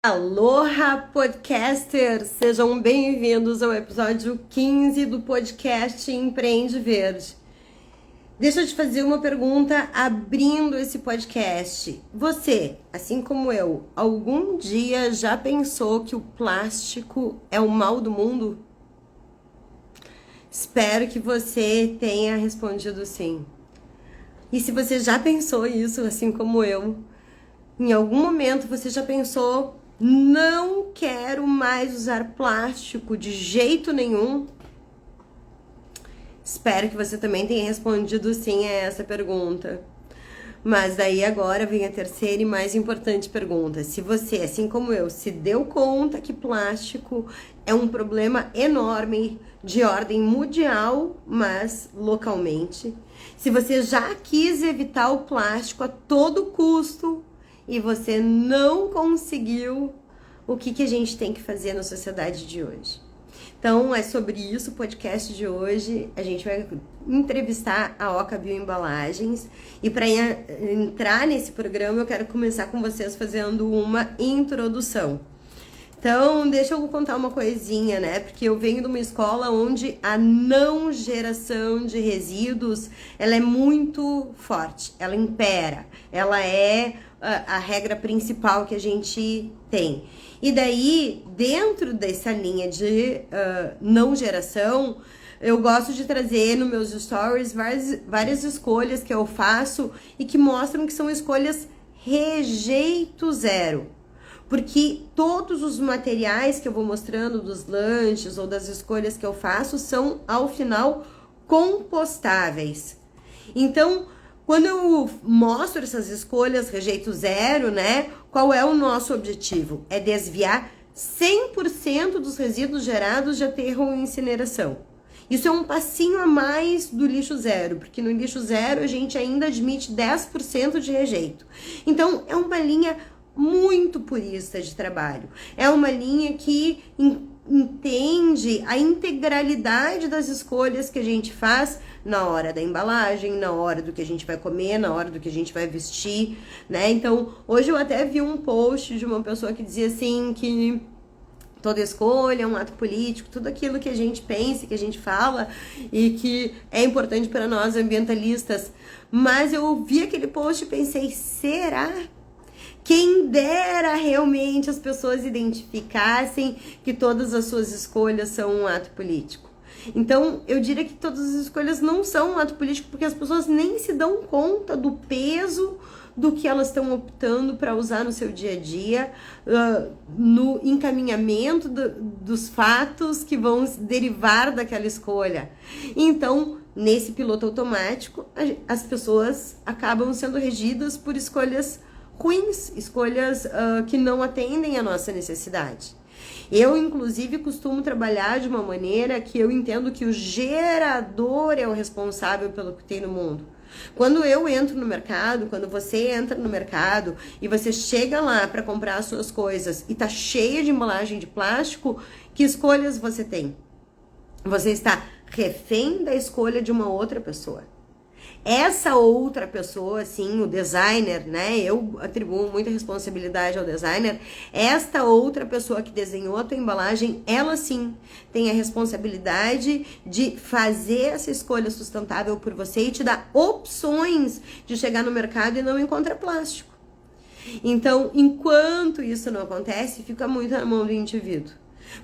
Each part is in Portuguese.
Aloha, podcasters! Sejam bem-vindos ao episódio 15 do podcast Empreende Verde. Deixa eu te fazer uma pergunta abrindo esse podcast. Você, assim como eu, algum dia já pensou que o plástico é o mal do mundo? Espero que você tenha respondido sim. E se você já pensou isso, assim como eu, em algum momento você já pensou: não quero mais usar plástico de jeito nenhum? Espero que você também tenha respondido sim a essa pergunta. Mas daí agora vem a terceira e mais importante pergunta. Se você, assim como eu, se deu conta que plástico é um problema enorme de ordem mundial, mas localmente, se você já quis evitar o plástico a todo custo e você não conseguiu, o que a gente tem que fazer na sociedade de hoje? Então, é sobre isso o podcast de hoje. A gente vai entrevistar a Oca Bioembalagens. E para entrar nesse programa, eu quero começar com vocês fazendo uma introdução. Então, deixa eu contar uma coisinha, né? Porque eu venho de uma escola onde a não geração de resíduos, ela é muito forte, ela impera, ela é a regra principal que a gente tem. E daí, dentro dessa linha de não geração, eu gosto de trazer nos meus stories várias escolhas que eu faço e que mostram que são escolhas rejeito zero. Porque todos os materiais que eu vou mostrando dos lanches ou das escolhas que eu faço são, ao final, compostáveis. Então, quando eu mostro essas escolhas rejeito zero, né? Qual é o nosso objetivo? É desviar 100% dos resíduos gerados de aterro ou incineração. Isso é um passinho a mais do lixo zero, porque no lixo zero a gente ainda admite 10% de rejeito. Então, é uma linha muito purista de trabalho. É uma linha que entende a integralidade das escolhas que a gente faz na hora da embalagem, na hora do que a gente vai comer, na hora do que a gente vai vestir, né? Então, hoje eu até vi um post de uma pessoa que dizia assim que toda escolha é um ato político, tudo aquilo que a gente pensa, que a gente fala e que é importante para nós ambientalistas. Mas eu vi aquele post e pensei, será? Quem dera realmente as pessoas identificassem que todas as suas escolhas são um ato político. Então, eu diria que todas as escolhas não são um ato político porque as pessoas nem se dão conta do peso do que elas estão optando para usar no seu dia a dia, no encaminhamento dos fatos que vão derivar daquela escolha. Então, nesse piloto automático, as pessoas acabam sendo regidas por escolhas ruins, escolhas que não atendem à nossa necessidade. Eu, inclusive, costumo trabalhar de uma maneira que eu entendo que o gerador é o responsável pelo que tem no mundo. Quando eu entro no mercado, quando você entra no mercado e você chega lá para comprar as suas coisas e tá cheia de embalagem de plástico, que escolhas você tem? Você está refém da escolha de uma outra pessoa. Essa outra pessoa, assim, o designer, né? Eu atribuo muita responsabilidade ao designer. Esta outra pessoa que desenhou a tua embalagem, ela sim tem a responsabilidade de fazer essa escolha sustentável por você e te dar opções de chegar no mercado e não encontrar plástico. Então, enquanto isso não acontece, fica muito na mão do indivíduo.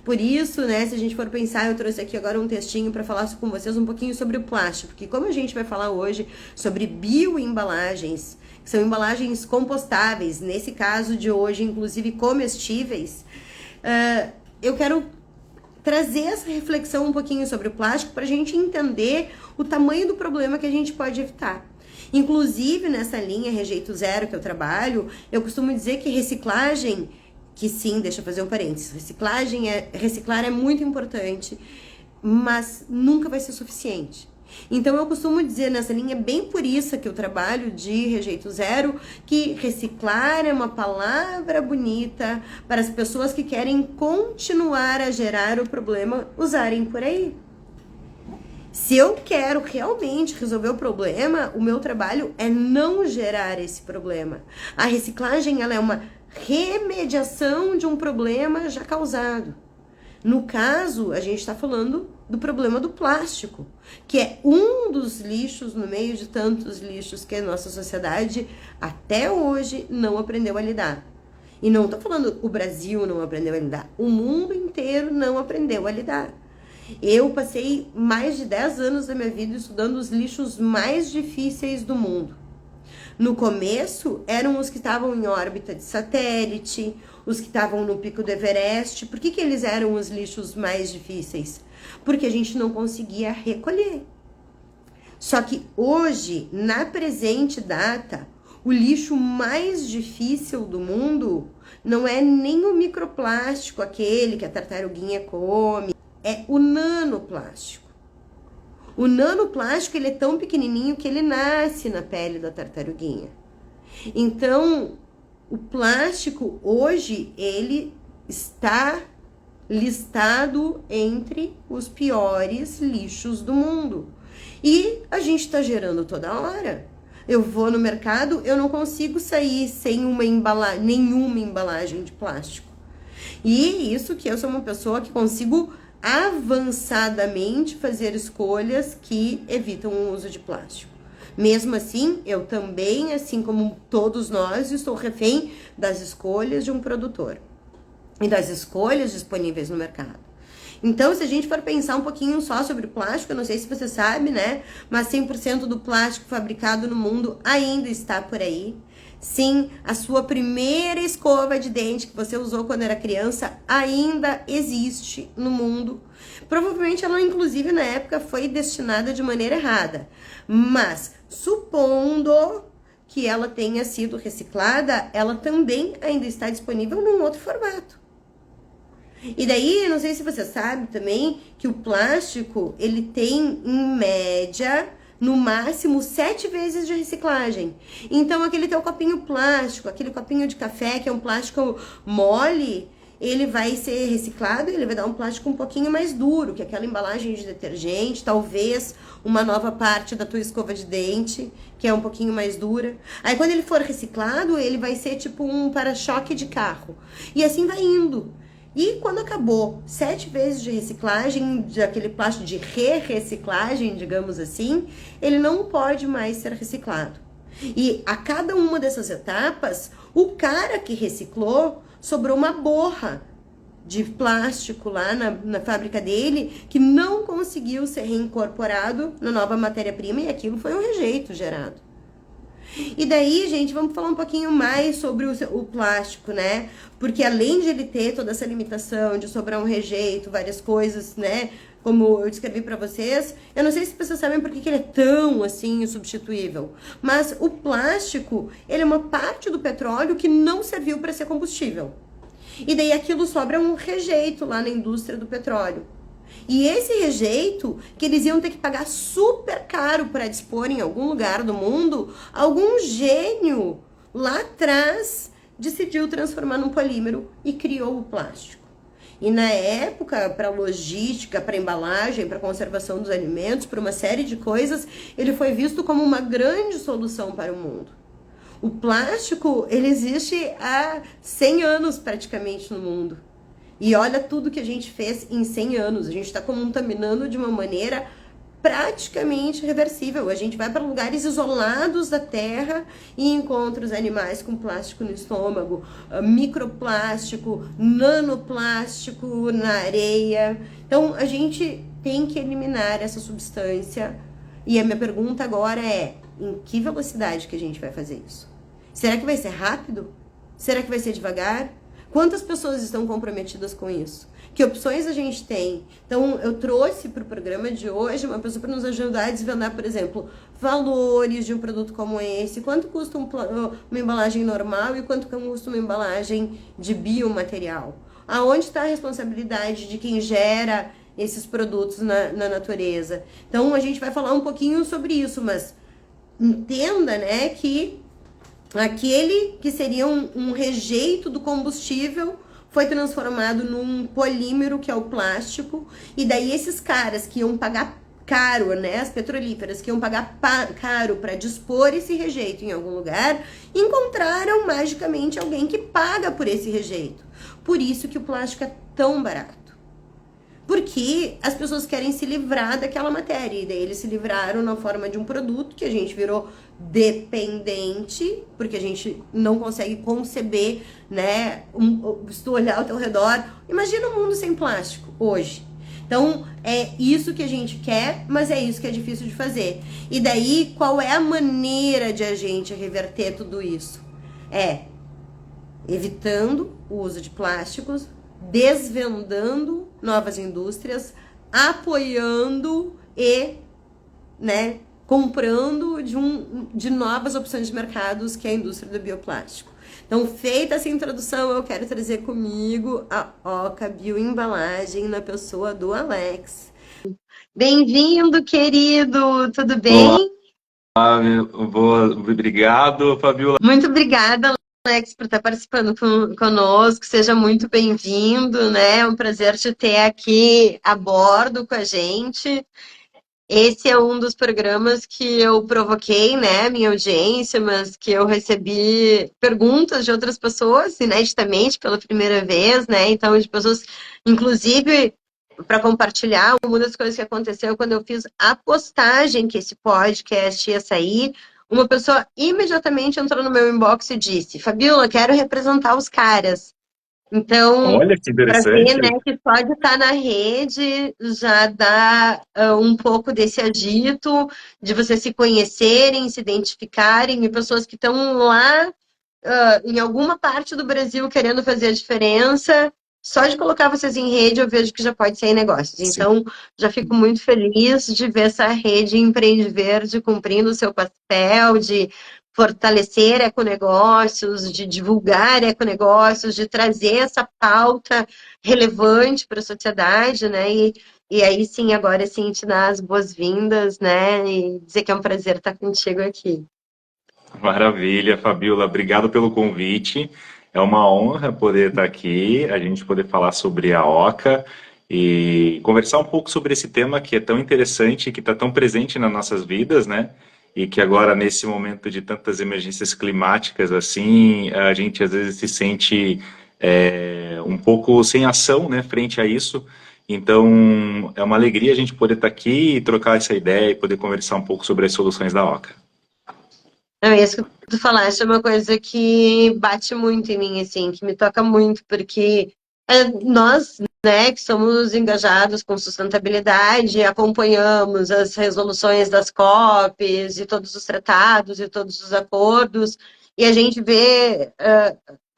Por isso, né, se a gente for pensar, eu trouxe aqui agora um textinho para falar com vocês um pouquinho sobre o plástico, porque como a gente vai falar hoje sobre bioembalagens, que são embalagens compostáveis, nesse caso de hoje, inclusive comestíveis, eu quero trazer essa reflexão um pouquinho sobre o plástico para a gente entender o tamanho do problema que a gente pode evitar. Inclusive, nessa linha rejeito zero que eu trabalho, eu costumo dizer que reciclagem, que sim, deixa eu fazer um parênteses, reciclar é muito importante, mas nunca vai ser suficiente. Então eu costumo dizer nessa linha bem purista que eu trabalho de rejeito zero, que reciclar é uma palavra bonita para as pessoas que querem continuar a gerar o problema usarem por aí. Se eu quero realmente resolver o problema, o meu trabalho é não gerar esse problema. A reciclagem, ela é uma remediação de um problema já causado. No caso, a gente está falando do problema do plástico, que é um dos lixos no meio de tantos lixos que a nossa sociedade até hoje não aprendeu a lidar. E não estou falando o Brasil não aprendeu a lidar, o mundo inteiro não aprendeu a lidar. Eu passei mais de 10 anos da minha vida estudando os lixos mais difíceis do mundo. No começo, eram os que estavam em órbita de satélite, os que estavam no pico do Everest. Por que eles eram os lixos mais difíceis? Porque a gente não conseguia recolher. Só que hoje, na presente data, o lixo mais difícil do mundo não é nem o microplástico, aquele que a tartaruguinha come, é o nanoplástico. O nanoplástico, ele é tão pequenininho que ele nasce na pele da tartaruguinha. Então, o plástico hoje, ele está listado entre os piores lixos do mundo. E a gente está gerando toda hora. Eu vou no mercado, eu não consigo sair sem nenhuma embalagem de plástico. E isso que eu sou uma pessoa que consigo avançadamente fazer escolhas que evitam o uso de plástico. Mesmo assim, eu também, assim como todos nós, estou refém das escolhas de um produtor e das escolhas disponíveis no mercado. Então, se a gente for pensar um pouquinho só sobre o plástico, eu não sei se você sabe, né? Mas 100% do plástico fabricado no mundo ainda está por aí. Sim, a sua primeira escova de dente que você usou quando era criança ainda existe no mundo. Provavelmente ela, inclusive, na época foi destinada de maneira errada. Mas, supondo que ela tenha sido reciclada, ela também ainda está disponível num outro formato. E daí, não sei se você sabe também, que o plástico, ele tem, em média, no máximo 7 vezes de reciclagem. Então, aquele teu copinho plástico, aquele copinho de café, que é um plástico mole, ele vai ser reciclado, ele vai dar um plástico um pouquinho mais duro, que é aquela embalagem de detergente, talvez uma nova parte da tua escova de dente, que é um pouquinho mais dura. Aí, quando ele for reciclado, ele vai ser tipo um para-choque de carro. E assim vai indo. E quando acabou 7 vezes de reciclagem, daquele plástico de reciclagem, digamos assim, ele não pode mais ser reciclado. E a cada uma dessas etapas, o cara que reciclou, sobrou uma borra de plástico lá na fábrica dele, que não conseguiu ser reincorporado na nova matéria-prima, e aquilo foi um rejeito gerado. E daí, gente, vamos falar um pouquinho mais sobre o plástico, né? Porque além de ele ter toda essa limitação de sobrar um rejeito, várias coisas, né? Como eu descrevi pra vocês, eu não sei se vocês sabem por que ele é tão, assim, insubstituível. Mas o plástico, ele é uma parte do petróleo que não serviu para ser combustível. E daí aquilo sobra um rejeito lá na indústria do petróleo. E esse rejeito, que eles iam ter que pagar super caro para dispor em algum lugar do mundo, algum gênio lá atrás decidiu transformar num polímero e criou o plástico. E na época, para logística, para embalagem, para conservação dos alimentos, para uma série de coisas, ele foi visto como uma grande solução para o mundo. O plástico, ele existe há 100 anos praticamente no mundo. E olha tudo que a gente fez em 100 anos. A gente está contaminando de uma maneira praticamente reversível. A gente vai para lugares isolados da Terra e encontra os animais com plástico no estômago, microplástico, nanoplástico na areia. Então, a gente tem que eliminar essa substância. E a minha pergunta agora é, em que velocidade que a gente vai fazer isso? Será que vai ser rápido? Será que vai ser devagar? Quantas pessoas estão comprometidas com isso? Que opções a gente tem? Então, eu trouxe para o programa de hoje uma pessoa para nos ajudar a desvendar, por exemplo, valores de um produto como esse. Quanto custa uma embalagem normal e quanto custa uma embalagem de biomaterial? Aonde está a responsabilidade de quem gera esses produtos na natureza? Então, a gente vai falar um pouquinho sobre isso, mas entenda, né, que aquele que seria um rejeito do combustível foi transformado num polímero, que é o plástico, e daí esses caras que iam pagar caro, né? As petrolíferas que iam pagar caro para dispor esse rejeito em algum lugar, encontraram magicamente alguém que paga por esse rejeito. Por isso que o plástico é tão barato. Porque as pessoas querem se livrar daquela matéria. E daí eles se livraram na forma de um produto que a gente virou dependente, porque a gente não consegue conceber, né? Se tu olhar ao teu redor, imagina um mundo sem plástico hoje. Então, é isso que a gente quer, mas é isso que é difícil de fazer. E daí, qual é a maneira de a gente reverter tudo isso? É evitando o uso de plásticos, desvendando novas indústrias, apoiando e, né, comprando de novas opções de mercados, que é a indústria do bioplástico. Então, feita essa introdução, eu quero trazer comigo a Oca Bioembalagem na pessoa do Alex. Bem-vindo, querido! Tudo bem? Obrigado, Fabiola. Muito obrigada, Alex, por estar participando conosco. Seja muito bem-vindo, né? É um prazer te ter aqui a bordo com a gente. Esse é um dos programas que eu provoquei, né, minha audiência, mas que eu recebi perguntas de outras pessoas, ineditamente, pela primeira vez, né? Então, de pessoas, inclusive, para compartilhar uma das coisas que aconteceu quando eu fiz a postagem que esse podcast ia sair. Uma pessoa imediatamente entrou no meu inbox e disse: Fabiola, quero representar os caras. Então, Olha que para ver, interessante. né, que só de estar na rede já dá um pouco desse agito de vocês se conhecerem, se identificarem, e pessoas que estão lá em alguma parte do Brasil querendo fazer a diferença. Só de colocar vocês em rede, eu vejo que já pode sair negócios. Sim. Então, já fico muito feliz de ver essa rede Empreende Verde cumprindo o seu papel de fortalecer econegócios, de divulgar econegócios, de trazer essa pauta relevante para a sociedade, né? E aí sim, agora sim, te dar as boas-vindas, né? E dizer que é um prazer estar contigo aqui. Maravilha, Fabiola. Obrigado pelo convite. É uma honra poder estar aqui, a gente poder falar sobre a Oca e conversar um pouco sobre esse tema que é tão interessante, que está tão presente nas nossas vidas, né? E que agora, nesse momento de tantas emergências climáticas, assim, a gente às vezes se sente um pouco sem ação, né, frente a isso. Então, é uma alegria a gente poder estar aqui e trocar essa ideia e poder conversar um pouco sobre as soluções da Oca. Não, isso que tu falaste é uma coisa que bate muito em mim, assim, que me toca muito, porque nós, né, que somos engajados com sustentabilidade, acompanhamos as resoluções das COPs e todos os tratados e todos os acordos, e a gente vê,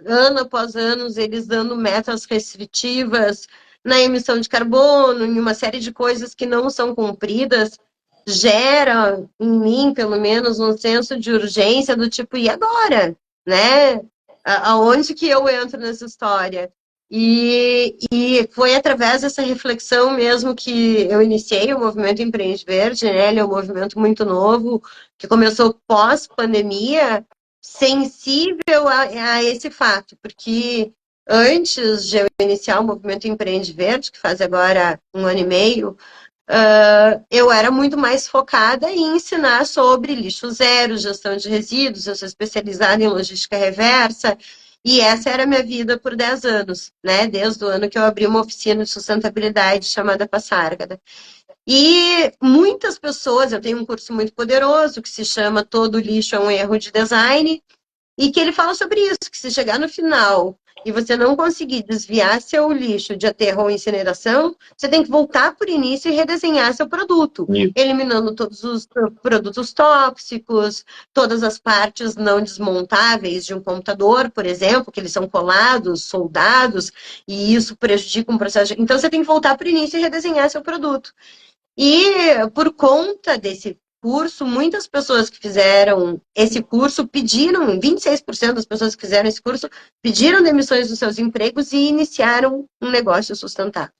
ano após ano, eles dando metas restritivas na emissão de carbono, em uma série de coisas que não são cumpridas, gera em mim, pelo menos, um senso de urgência do tipo, e agora? Né? Aonde que eu entro nessa história? E foi através dessa reflexão mesmo que eu iniciei o movimento Empreende Verde, né? Ele é um movimento muito novo, que começou pós-pandemia, sensível a esse fato, porque antes de eu iniciar o movimento Empreende Verde, que faz agora um ano e meio, eu era muito mais focada em ensinar sobre lixo zero, gestão de resíduos, eu sou especializada em logística reversa, e essa era a minha vida por 10 anos, né? Desde o ano que eu abri uma oficina de sustentabilidade chamada Passárgada. E muitas pessoas, eu tenho um curso muito poderoso que se chama Todo Lixo é um Erro de Design, e que ele fala sobre isso, que se chegar no final e você não conseguir desviar seu lixo de aterro ou incineração, você tem que voltar por início e redesenhar seu produto, eliminando todos os produtos tóxicos, todas as partes não desmontáveis de um computador, por exemplo, que eles são colados, soldados, e isso prejudica um processo. Então você tem que voltar por início e redesenhar seu produto. E por conta desse curso, muitas pessoas que fizeram esse curso pediram, 26% das pessoas que fizeram esse curso pediram demissões dos seus empregos e iniciaram um negócio sustentável.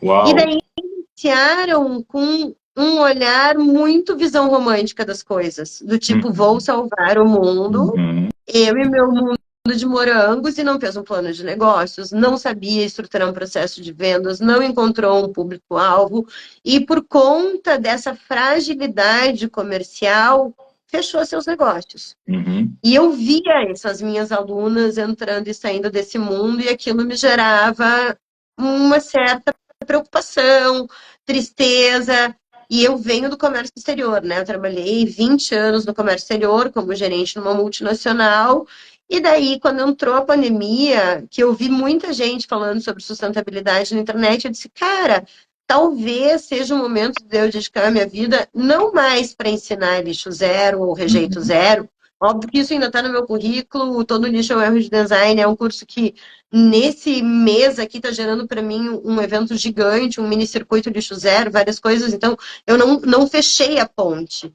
E Uau! daí iniciaram com um olhar muito visão romântica das coisas, do tipo, vou salvar o mundo, Uhum. eu e meu mundo de morangos e não fez um plano de negócios, não sabia estruturar um processo de vendas, não encontrou um público-alvo e, por conta dessa fragilidade comercial, fechou seus negócios. Uhum. E eu via essas minhas alunas entrando e saindo desse mundo e aquilo me gerava uma certa preocupação, tristeza. E eu venho do comércio exterior, né? Eu trabalhei 20 anos no comércio exterior como gerente numa multinacional. E daí, quando entrou a pandemia, que eu vi muita gente falando sobre sustentabilidade na internet, eu disse, cara, talvez seja o momento de eu dedicar a minha vida não mais para ensinar lixo zero ou rejeito Uhum. zero. Óbvio que isso ainda está no meu currículo, todo lixo é um erro de design, é um curso que nesse mês aqui está gerando para mim um evento gigante, um mini circuito lixo zero, várias coisas, então eu não fechei a ponte.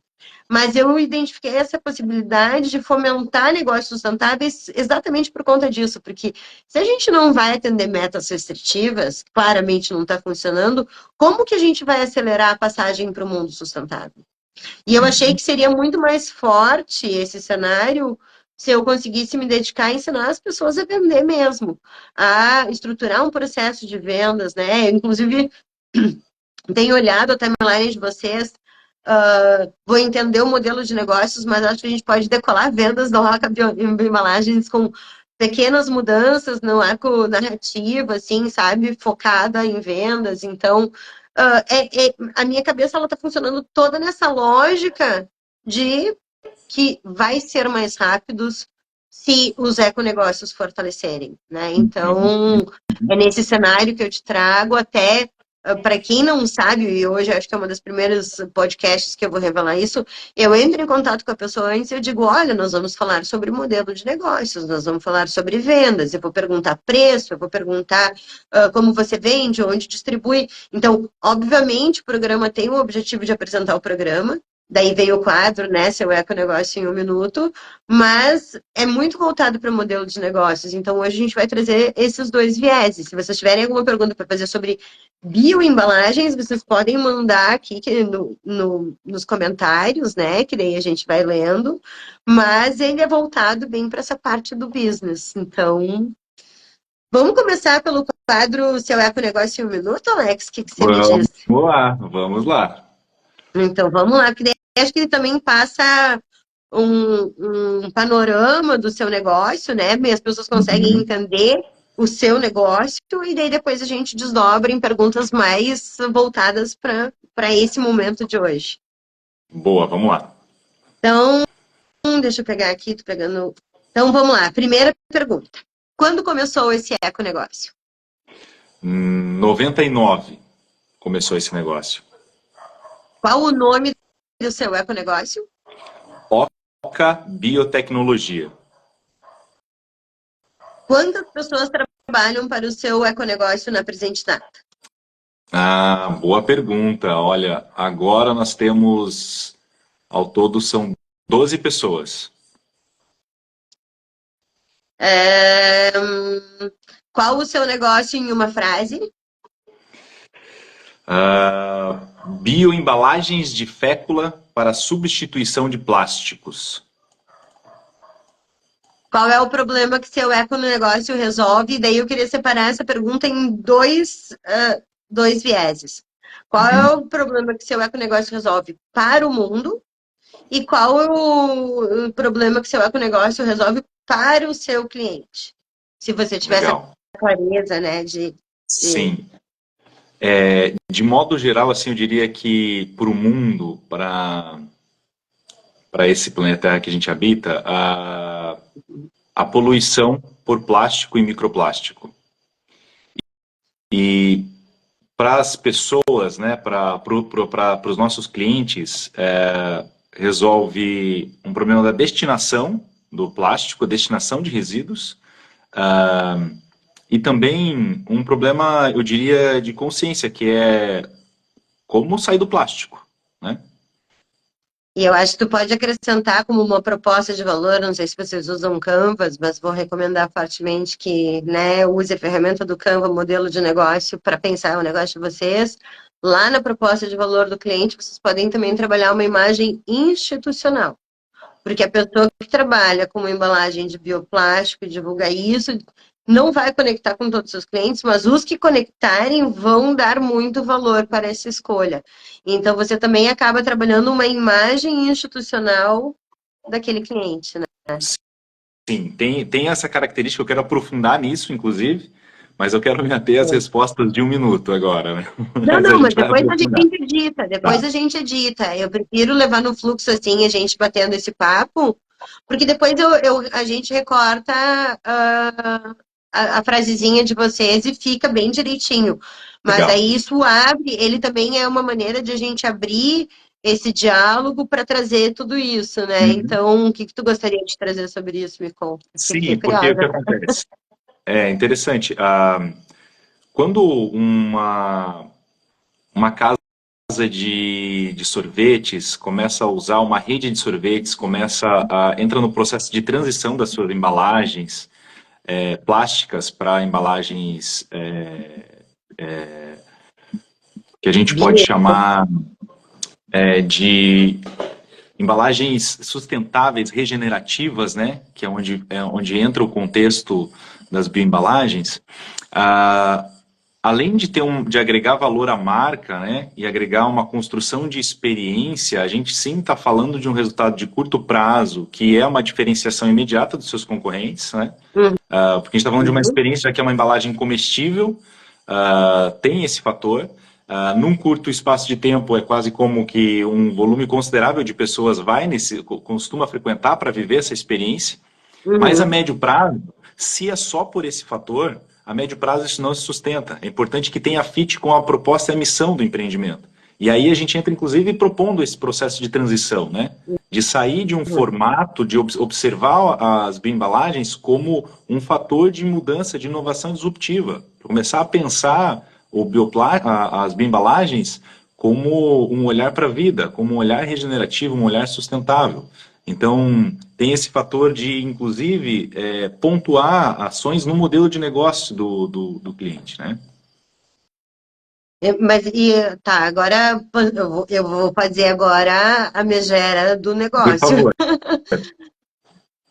Mas eu identifiquei essa possibilidade de fomentar negócios sustentáveis exatamente por conta disso, porque se a gente não vai atender metas restritivas, claramente não está funcionando, como que a gente vai acelerar a passagem para o mundo sustentável? E eu achei Uhum. que seria muito mais forte esse cenário se eu conseguisse me dedicar a ensinar as pessoas a vender mesmo, a estruturar um processo de vendas, né? Inclusive, tenho olhado a timeline de vocês, vou entender o modelo de negócios, mas acho que a gente pode decolar vendas da Roca Bioembalagens com pequenas mudanças no arco narrativo, assim, sabe? Focada em vendas. Então, a minha cabeça ela está funcionando toda nessa lógica de que vai ser mais rápidos se os econegócios fortalecerem, né? Uhum. Então, é nesse cenário que eu te trago até para quem não sabe, e hoje acho que é uma das primeiras podcasts que eu vou revelar isso, eu entro em contato com a pessoa antes e eu digo, olha, nós vamos falar sobre modelo de negócios, nós vamos falar sobre vendas, eu vou perguntar preço, eu vou perguntar como você vende, onde distribui. Então, obviamente, o programa tem o objetivo de apresentar o programa, daí veio o quadro, né, Seu Econegócio em um minuto, mas é muito voltado para o modelo de negócios. Então, hoje a gente vai trazer esses dois vieses. Se vocês tiverem alguma pergunta para fazer sobre bioembalagens, vocês podem mandar aqui nos comentários, né? Que daí a gente vai lendo. Mas ele é voltado bem para essa parte do business. Então, vamos começar pelo quadro Seu Econegócio em um minuto, Alex? O que você me Vamos diz? lá, vamos lá. Então, vamos lá, porque daí acho que ele também passa um panorama do seu negócio, né? As pessoas conseguem Uhum. entender o seu negócio e daí depois a gente desdobra em perguntas mais voltadas para esse momento de hoje. Boa, vamos lá. Então, deixa eu pegar aqui, tô pegando. Então, vamos lá. Primeira pergunta. Quando começou esse econegócio? 99 começou esse negócio. Qual o nome do seu econegócio? Oca Biotecnologia. Quantas pessoas trabalham para o seu econegócio na presente data? Ah, boa pergunta. Olha, agora nós temos, ao todo são 12 pessoas. Qual o seu negócio em uma frase? Bioembalagens de fécula para substituição de plásticos. Qual é o problema que seu econegócio resolve? E daí eu queria separar essa pergunta em dois vieses. Qual é Uhum. o problema que seu econegócio resolve para o mundo? E qual é o problema que seu econegócio resolve para o seu cliente? Se você tivesse a Legal. clareza, né, de... Sim. De modo geral, assim, eu diria que para o mundo, para esse planeta que a gente habita, a poluição por plástico e microplástico. E para as pessoas, né, para os nossos clientes, resolve um problema da destinação do plástico, a destinação de resíduos, e também um problema, eu diria, de consciência, que é como sair do plástico, né? E eu acho que tu pode acrescentar como uma proposta de valor, não sei se vocês usam Canvas, mas vou recomendar fortemente que, né, use a ferramenta do Canva, modelo de negócio, para pensar o negócio de vocês. Lá na proposta de valor do cliente, vocês podem também trabalhar uma imagem institucional. Porque a pessoa que trabalha com uma embalagem de bioplástico e divulga isso, não vai conectar com todos os seus clientes, mas os que conectarem vão dar muito valor para essa escolha. Então, você também acaba trabalhando uma imagem institucional daquele cliente, né? Sim, tem essa característica, eu quero aprofundar nisso, inclusive, mas eu quero me ater às respostas de 1 minuto agora, né? Não, Mas a não, mas gente vai depois a aprofundar. gente edita, depois Tá. a gente edita. Eu prefiro levar no fluxo assim, a gente batendo esse papo, porque depois a gente recorta a frasezinha de vocês e fica bem direitinho. Mas Legal. aí isso abre, ele também é uma maneira de a gente abrir esse diálogo para trazer tudo isso, né? Uhum. Então, o que que tu gostaria de trazer sobre isso, me conta? Fiquei Sim, porque o que curiosa. acontece? É interessante. Quando uma casa de sorvetes começa a usar uma rede de sorvetes, entra no processo de transição das suas embalagens plásticas para embalagens que a gente pode Bio. chamar de embalagens sustentáveis, regenerativas, né, que é onde entra o contexto das bioembalagens, ah, além de agregar valor à marca, né, e agregar uma construção de experiência, a gente sim está falando de um resultado de curto prazo, que é uma diferenciação imediata dos seus concorrentes, né, porque a gente está falando de uma Uhum. experiência que é uma embalagem comestível, tem esse fator. Num curto espaço de tempo, é quase como que um volume considerável de pessoas costuma frequentar para viver essa experiência. Mas a Uhum. médio prazo, se é só por esse fator, a médio prazo isso não se sustenta. É importante que tenha fit com a proposta e a missão do empreendimento. E aí a gente entra, inclusive, propondo esse processo de transição, né? De sair de um Uhum. formato de observar as bioembalagens como um fator de mudança, de inovação disruptiva. Começar a pensar as bioembalagens como um olhar para a vida, como um olhar regenerativo, um olhar sustentável. Então, tem esse fator de, inclusive, pontuar ações no modelo de negócio do cliente, né? Mas tá, agora eu vou fazer agora a megera do Por negócio. favor.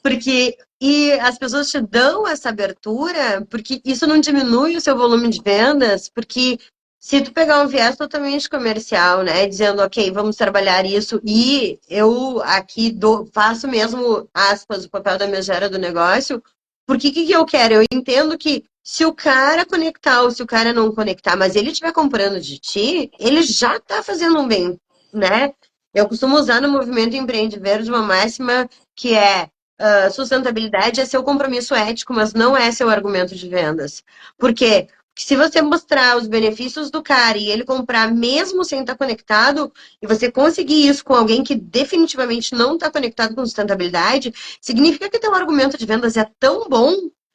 Porque as pessoas te dão essa abertura, porque isso não diminui o seu volume de vendas, porque se tu pegar um viés totalmente comercial, né, dizendo, ok, vamos trabalhar isso, e eu aqui faço mesmo, aspas, o papel da megera do negócio, porque o que que eu quero? Eu entendo que se o cara conectar ou se o cara não conectar, mas ele estiver comprando de ti, ele já está fazendo um bem, né? Eu costumo usar no movimento Empreende Verde uma máxima que é sustentabilidade é seu compromisso ético, mas não é seu argumento de vendas. Por quê? Porque se você mostrar os benefícios do cara e ele comprar mesmo sem estar conectado, e você conseguir isso com alguém que definitivamente não está conectado com sustentabilidade, significa que teu argumento de vendas é tão bom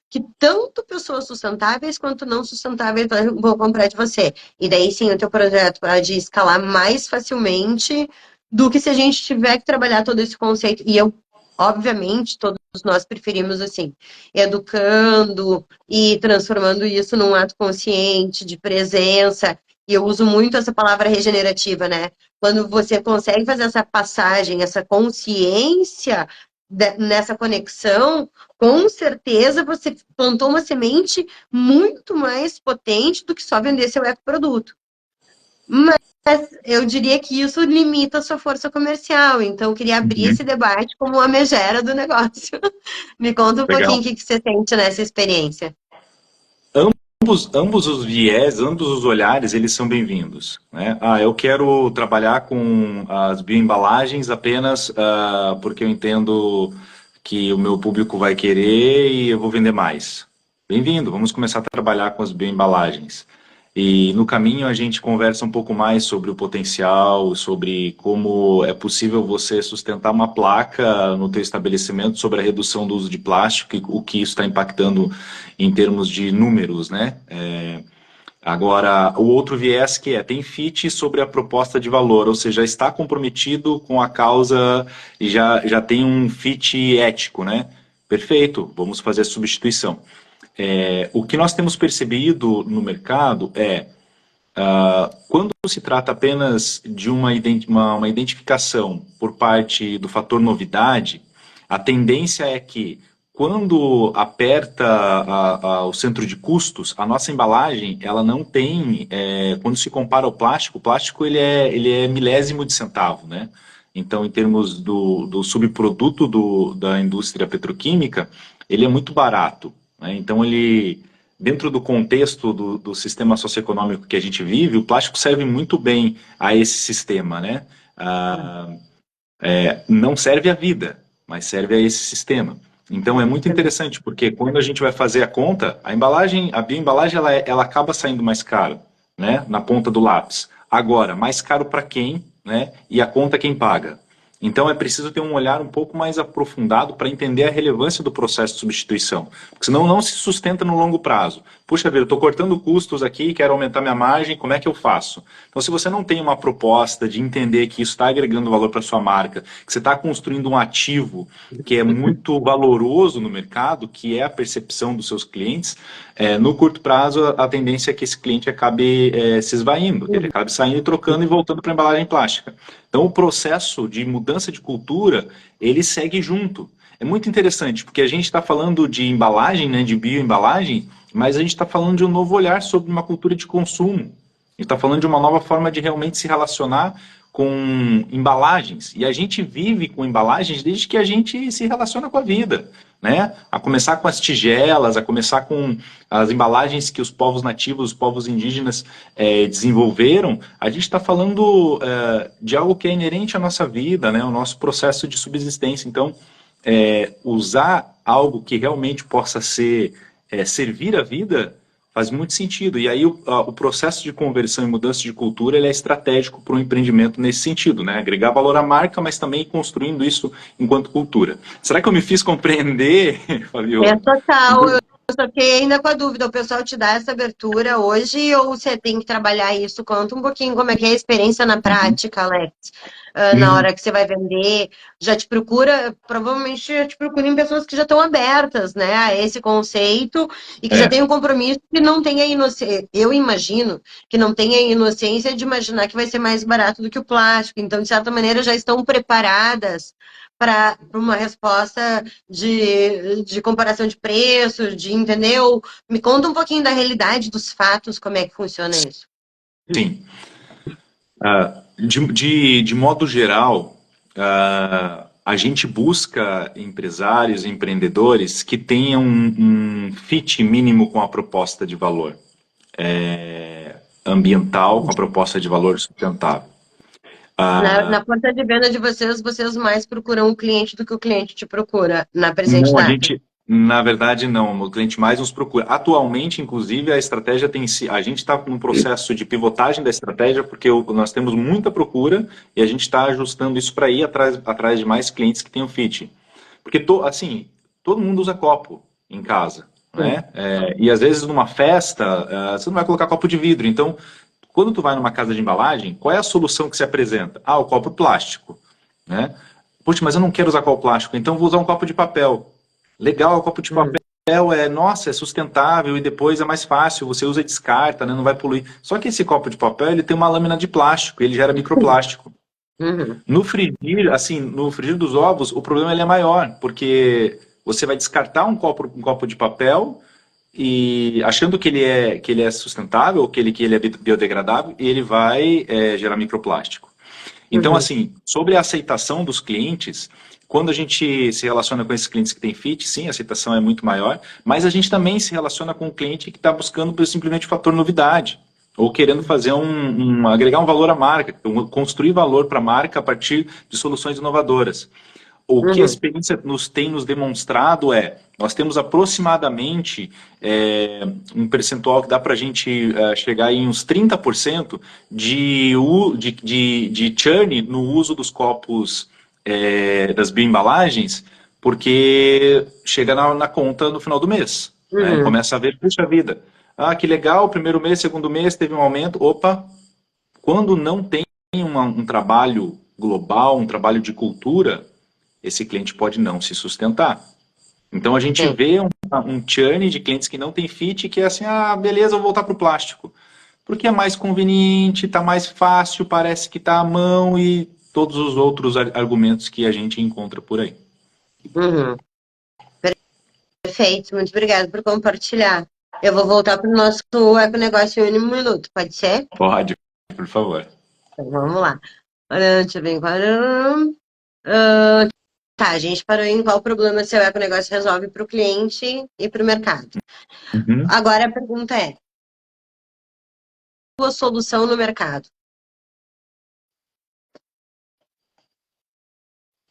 que tanto pessoas sustentáveis quanto não sustentáveis vão comprar de você. E daí sim o teu projeto pode escalar mais facilmente do que se a gente tiver que trabalhar todo esse conceito. E eu obviamente, todos nós preferimos assim, educando e transformando isso num ato consciente, de presença. E eu uso muito essa palavra regenerativa, né? Quando você consegue fazer essa passagem, essa consciência nessa conexão, com certeza você plantou uma semente muito mais potente do que só vender seu ecoproduto. Mas eu diria que isso limita a sua força comercial. Então, eu queria abrir Uhum. esse debate como uma megera do negócio. Me conta um pouquinho Legal. o que que você sente nessa experiência. Ambos os viés, ambos os olhares, eles são bem-vindos, né? Eu quero trabalhar com as bioembalagens apenas porque eu entendo que o meu público vai querer e eu vou vender mais. Bem-vindo, vamos começar a trabalhar com as bioembalagens. E no caminho a gente conversa um pouco mais sobre o potencial, sobre como é possível você sustentar uma placa no teu estabelecimento sobre a redução do uso de plástico e o que isso está impactando em termos de números, né? Agora, o outro viés que tem fit sobre a proposta de valor, ou seja, está comprometido com a causa e já tem um fit ético, né? Perfeito, vamos fazer a substituição. O que nós temos percebido no mercado quando se trata apenas de uma identificação por parte do fator novidade, a tendência é que quando aperta o centro de custos, a nossa embalagem, ela não tem, quando se compara ao plástico, o plástico ele é milésimo de centavo, né? Então, em termos do subproduto da indústria petroquímica, ele é muito barato, né? Então, dentro do contexto do sistema socioeconômico que a gente vive, o plástico serve muito bem a esse sistema, né? Não serve à vida, mas serve a esse sistema. Então é muito interessante, porque quando a gente vai fazer a conta, a bioembalagem, ela acaba saindo mais cara, né, na ponta do lápis. Agora, mais caro para quem, né, e a conta quem paga. Então é preciso ter um olhar um pouco mais aprofundado para entender a relevância do processo de substituição, porque senão não se sustenta no longo prazo. Puxa vida, eu estou cortando custos aqui, quero aumentar minha margem, como é que eu faço? Então, se você não tem uma proposta de entender que isso está agregando valor para sua marca, que você está construindo um ativo que é muito valoroso no mercado, que é a percepção dos seus clientes, no curto prazo a tendência é que esse cliente acabe se esvaindo, ele acabe saindo e trocando e voltando para a embalagem plástica. Então, o processo de mudança de cultura, ele segue junto. É muito interessante, porque a gente está falando de embalagem, né, de bioembalagem, mas a gente está falando de um novo olhar sobre uma cultura de consumo. A gente está falando de uma nova forma de realmente se relacionar com embalagens. E a gente vive com embalagens desde que a gente se relaciona com a vida, né? A começar com as tigelas, a começar com as embalagens que os povos nativos, os povos indígenas desenvolveram. A gente está falando de algo que é inerente à nossa vida, né? O nosso processo de subsistência. Então, usar algo que realmente possa servir a vida faz muito sentido. E aí o processo de conversão e mudança de cultura ele é estratégico para um empreendimento nesse sentido, né? Agregar valor à marca, mas também construindo isso enquanto cultura. Será que eu me fiz compreender, Fabiola? É total. Eu só fiquei ainda com a dúvida. O pessoal te dá essa abertura hoje ou você tem que trabalhar isso? Conta um pouquinho como é que é a experiência na prática, Alex. Na hora que você vai vender, já te procura, provavelmente já te procura em pessoas que já estão abertas, né, a esse conceito e que já tem um compromisso que não tem a inocência. Eu imagino que não tem a inocência de imaginar que vai ser mais barato do que o plástico. Então, de certa maneira, já estão preparadas para uma resposta de comparação de preços, de entendeu? Me conta um pouquinho da realidade dos fatos, como é que funciona isso. Sim. De modo geral, a gente busca empresários, empreendedores que tenham um fit mínimo com a proposta de valor ambiental, com a proposta de valor sustentável. Na porta de venda de vocês mais procuram o cliente do que o cliente te procura na presente Não, data. na verdade, não. O cliente mais nos procura. Atualmente, inclusive, a estratégia tem se. A gente está num processo de pivotagem da estratégia, porque nós temos muita procura e a gente está ajustando isso para ir atrás de mais clientes que tenham fit. Porque, assim, todo mundo usa copo em casa, né? E às vezes numa festa, você não vai colocar copo de vidro. Então, quando tu vai numa casa de embalagem, qual é a solução que se apresenta? O copo plástico, né? Puxa, mas eu não quero usar copo plástico, então vou usar um copo de papel. Legal, o copo de papel nossa, é sustentável e depois é mais fácil, você usa e descarta, né, não vai poluir. Só que esse copo de papel, ele tem uma lâmina de plástico, ele gera microplástico. No frigir, assim, no frigir dos ovos, o problema ele é maior, porque você vai descartar um copo de papel e achando que ele é sustentável, que ele é biodegradável, e ele vai gerar microplástico. Então, assim, sobre a aceitação dos clientes, quando a gente se relaciona com esses clientes que têm fit, sim, a aceitação é muito maior, mas a gente também se relaciona com o cliente que está buscando simplesmente o fator novidade, ou querendo fazer agregar um valor à marca, construir valor para a marca a partir de soluções inovadoras. O que a experiência tem nos demonstrado nós temos aproximadamente um percentual que dá para a gente chegar em uns 30% de churn no uso dos copos das bioembalagens, porque chega na conta no final do mês. Né? Começa a ver, puxa vida, que legal, primeiro mês, segundo mês, teve um aumento, opa, quando não tem um trabalho global, um trabalho de cultura, esse cliente pode não se sustentar. Então a gente vê um churn de clientes que não tem fit, que é assim, beleza, eu vou voltar para o plástico. Porque é mais conveniente, está mais fácil, parece que está à mão e todos os outros argumentos que a gente encontra por aí. Uhum. Perfeito, muito obrigada por compartilhar. Eu vou voltar para o nosso econegócio em um minuto, pode ser? Pode, por favor. Então, vamos lá. Deixa eu ver. Tá, a gente parou em qual problema seu econegócio resolve para o cliente e para o mercado. Uhum. Agora a pergunta é: sua solução no mercado?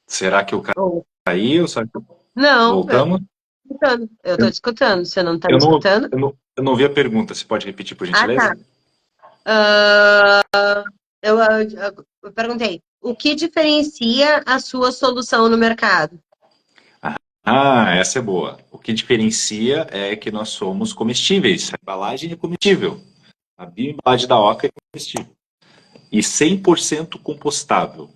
Será que eu Ou- caí ou será que Não, eu voltamos? tô escutando. Eu tô Eu, te escutando. Você não tá me eu não, escutando? eu não vi a pergunta. Você pode repetir, por Ah, tá. gentileza? Ah, eu perguntei: o que diferencia a sua solução no mercado? Ah, essa é boa. O que diferencia é que nós somos comestíveis. A embalagem é comestível. A bioembalagem da Oca é comestível. E 100% compostável.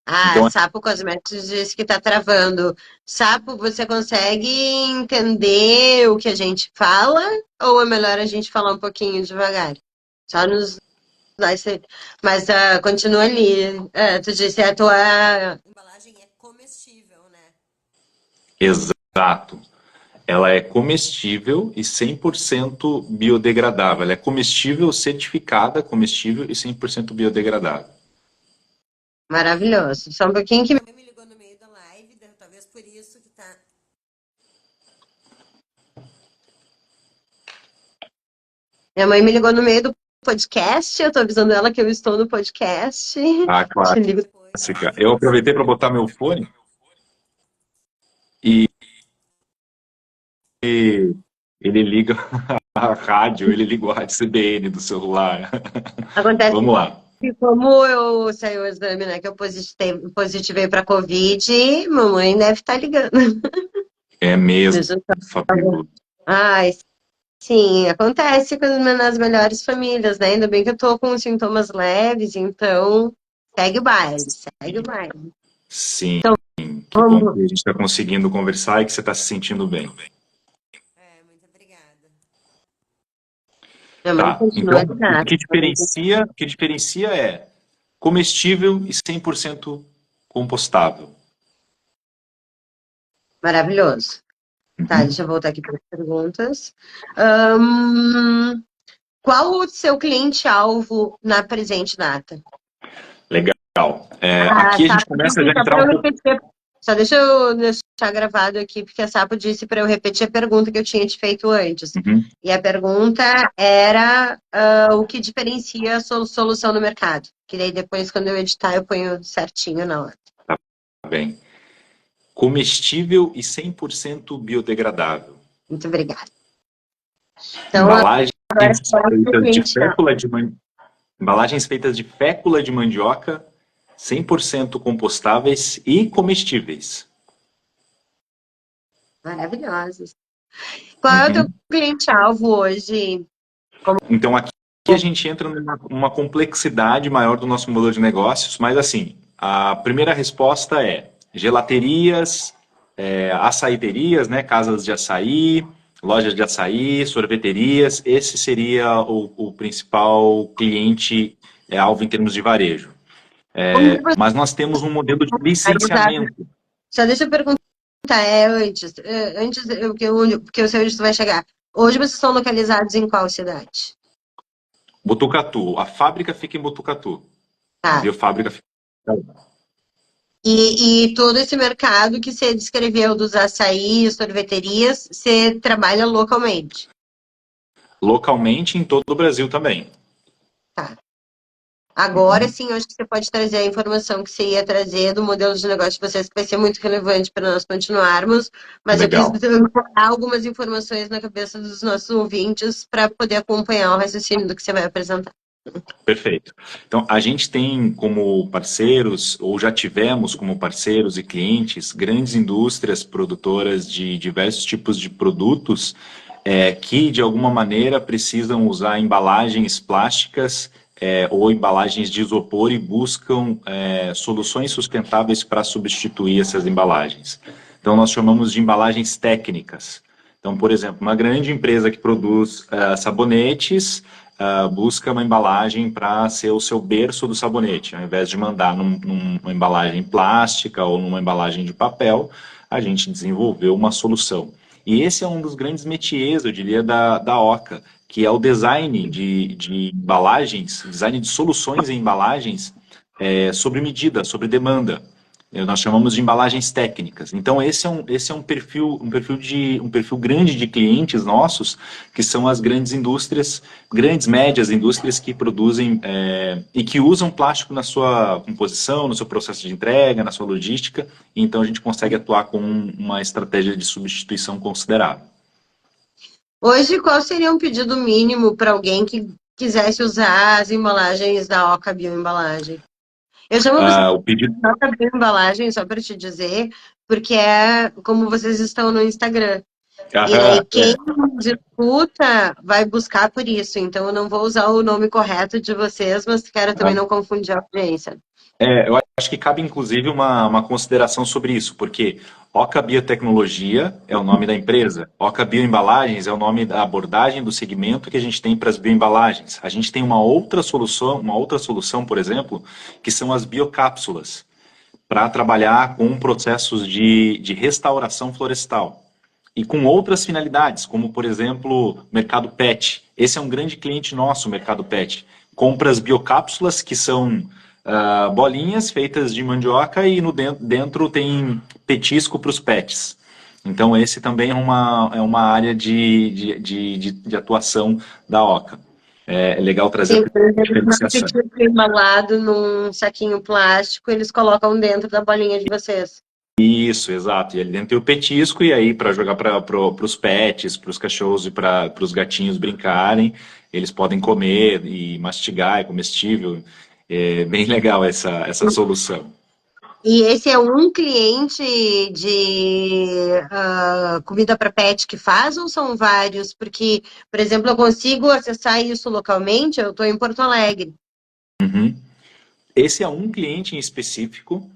Ah, Então, Sapo Cosméticos disse que tá travando. Sapo, você consegue entender o que a gente fala? Ou é melhor a gente falar um pouquinho devagar? Só nos dá esse... Mas continua ali. Tu disse a tua embalagem é comestível, né? exato. Ela é comestível e 100% biodegradável. Ela é comestível, certificada, comestível e 100% biodegradável. Maravilhoso. Só um pouquinho que minha mãe me ligou no meio da live, talvez por isso que tá. Minha mãe me ligou no meio do podcast, eu tô avisando ela que eu estou no podcast. A Te ligo depois. clássica. Eu aproveitei para botar meu fone e ele liga a rádio, ele liga o rádio CBN do celular. Acontece Vamos lá. que como eu saí o exame, né, que eu positivei para Covid, mamãe deve estar ligando. É mesmo, Deixa eu só- Fabíola. Ai, sim, acontece nas melhores famílias, né? Ainda bem que eu tô com sintomas leves, então segue o baile, segue o baile. Sim, que bom que Vamos. a gente está conseguindo conversar e que você está se sentindo bem. É, muito obrigada. Minha mãe Tá, continua então ligada. o que diferencia é comestível e 100% compostável. Maravilhoso. Tá, Uhum. deixa eu voltar aqui para as perguntas. Ahn, qual o seu cliente-alvo na presente data? Legal. É, A aqui a gente Sapo começa a já disse, só entrar para um eu pouco. repetir, só deixa eu deixar gravado aqui, porque a Sapo disse para eu repetir a pergunta que eu tinha te feito antes. Uhum, E a pergunta era o que diferencia a solução no mercado. Que daí depois, quando eu editar, eu ponho certinho na hora. tá bem. Comestível e 100% biodegradável. Muito obrigada. Então, Embalagens agora pode ser feitas de cliente. fécula de embalagens feitas de fécula de mandioca, 100% compostáveis e comestíveis. Maravilhosos. Qual é o teu Uhum. cliente-alvo hoje? Então aqui a gente entra numa complexidade maior do nosso modelo de negócios, mas assim, a primeira resposta é gelaterias, açaiterias, né, casas de açaí, lojas de açaí, sorveterias, esse seria o principal cliente alvo em termos de varejo. Como que você Mas nós temos um modelo de vai usar? licenciamento. Só deixa eu perguntar, antes porque eu sei onde você vai chegar. Hoje vocês estão localizados em qual cidade? Botucatu, a fábrica fica em Botucatu, a Tá. biofábrica fica E todo esse mercado que você descreveu dos açaí, sorveterias, você trabalha localmente. localmente em todo o Brasil também. Tá. Agora Uhum. sim, eu acho que você pode trazer a informação que você ia trazer do modelo de negócio de vocês, que vai ser muito relevante para nós continuarmos. Mas eu quis Legal. colocar algumas informações na cabeça dos nossos ouvintes para poder acompanhar o raciocínio do que você vai apresentar. Perfeito. Então, a gente tem como parceiros, ou já tivemos como parceiros e clientes, grandes indústrias produtoras de diversos tipos de produtos que, de alguma maneira, precisam usar embalagens plásticas ou embalagens de isopor e buscam soluções sustentáveis para substituir essas embalagens. Então, nós chamamos de embalagens técnicas. Então, por exemplo, uma grande empresa que produz sabonetes busca uma embalagem para ser o seu berço do sabonete. Ao invés de mandar numa embalagem plástica ou numa embalagem de papel, a gente desenvolveu uma solução. E esse é um dos grandes métiers, eu diria, da Oca, que é o design de embalagens, design de soluções em embalagens sobre medida, sobre demanda. Nós chamamos de embalagens técnicas. Então esse é um perfil grande de clientes nossos, que são as grandes indústrias, grandes médias indústrias que produzem e que usam plástico na sua composição, no seu processo de entrega, na sua logística. Então a gente consegue atuar com uma estratégia de substituição considerável. Hoje, qual seria um pedido mínimo para alguém que quisesse usar as embalagens da Oca Bioembalagem? Eu chamo você O pedido de Oca Bioembalagem, só para te dizer, porque é como vocês estão no Instagram. E aí, quem disputa vai buscar por isso. Então, eu não vou usar o nome correto de vocês, mas quero também não confundir a audiência. Eu acho que cabe inclusive uma consideração sobre isso, porque Oca Biotecnologia é o nome da empresa, Oca Bioembalagens é o nome da abordagem do segmento que a gente tem para as bioembalagens. A gente tem uma outra solução, por exemplo, que são as biocápsulas, para trabalhar com processos de restauração florestal. E com outras finalidades, como por exemplo, mercado pet. Esse é um grande cliente nosso, o mercado pet. Compra as biocápsulas, que são bolinhas feitas de mandioca e dentro tem petisco para os pets. Então esse também é uma área de atuação da Oca. É legal trazer Sim, a eles não diferenciação. ficam embalado num saquinho plástico, eles colocam dentro da bolinha de vocês. Isso, exato. E ali dentro tem o petisco, e aí para jogar para os pets, para os cachorros e para os gatinhos brincarem, eles podem comer e mastigar, é comestível. É bem legal essa solução. E esse é um cliente de comida para pet que faz ou são vários? Porque, por exemplo, eu consigo acessar isso localmente, eu estou em Porto Alegre. Uhum. Esse é um cliente em específico,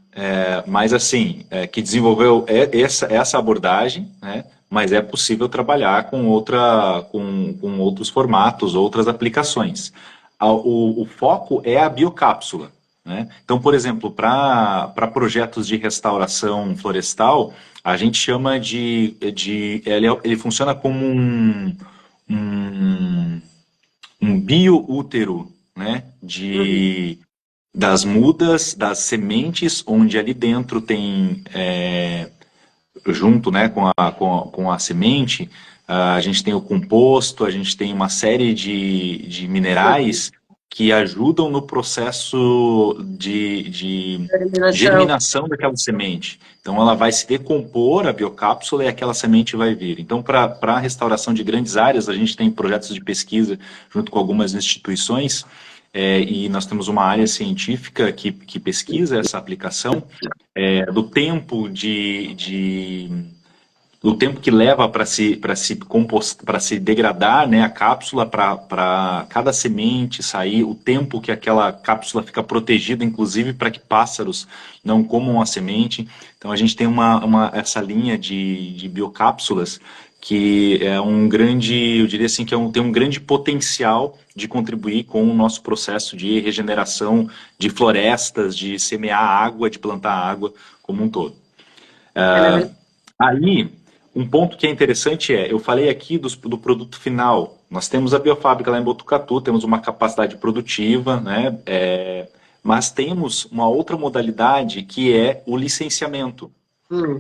mas assim, que desenvolveu essa abordagem, né? Mas é possível trabalhar com outros formatos, outras aplicações. O foco é a biocápsula, né? Então, por exemplo, para projetos de restauração florestal, a gente chama ele funciona como um, um bioútero, né? Uhum. Das mudas, das sementes, onde ali dentro tem, junto, né, com a semente, a gente tem o composto, a gente tem uma série de minerais que ajudam no processo de Eliminação. germinação daquela semente. Então ela vai se decompor, a biocápsula, e aquela semente vai vir. Então, para a restauração de grandes áreas, a gente tem projetos de pesquisa junto com algumas instituições, e nós temos uma área científica que pesquisa essa aplicação, do tempo do tempo que leva para se degradar, né, a cápsula, para cada semente sair, o tempo que aquela cápsula fica protegida, inclusive para que pássaros não comam a semente. Então a gente tem essa linha de biocápsulas que é um grande, eu diria assim, que tem um grande potencial de contribuir com o nosso processo de regeneração de florestas, de semear água, de plantar água como um todo. Aí, um ponto que é interessante eu falei aqui do produto final. Nós temos a biofábrica lá em Botucatu, temos uma capacidade produtiva, né? Mas temos uma outra modalidade que é o licenciamento.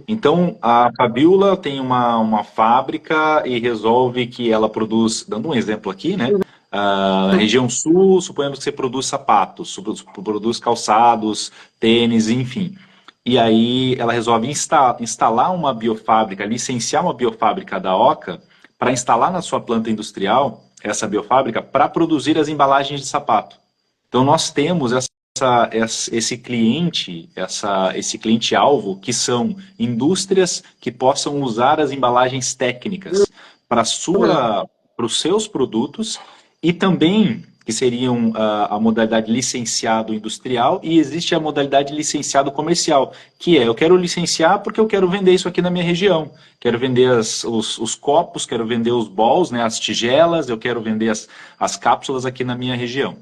Então, a Fabiola tem uma fábrica e resolve que ela produz, dando um exemplo aqui, né? Na região sul, suponhamos que você produz sapatos, produz calçados, tênis, enfim. E aí ela resolve instalar uma biofábrica, licenciar uma biofábrica da Oca para instalar na sua planta industrial essa biofábrica para produzir as embalagens de sapato. Então nós temos esse cliente-alvo, que são indústrias que possam usar as embalagens técnicas para os seus produtos, e também que seriam a modalidade licenciado industrial, e existe a modalidade licenciado comercial, que é, eu quero licenciar porque eu quero vender isso aqui na minha região. Quero vender os copos, quero vender os balls, né, as tigelas, eu quero vender as cápsulas aqui na minha região.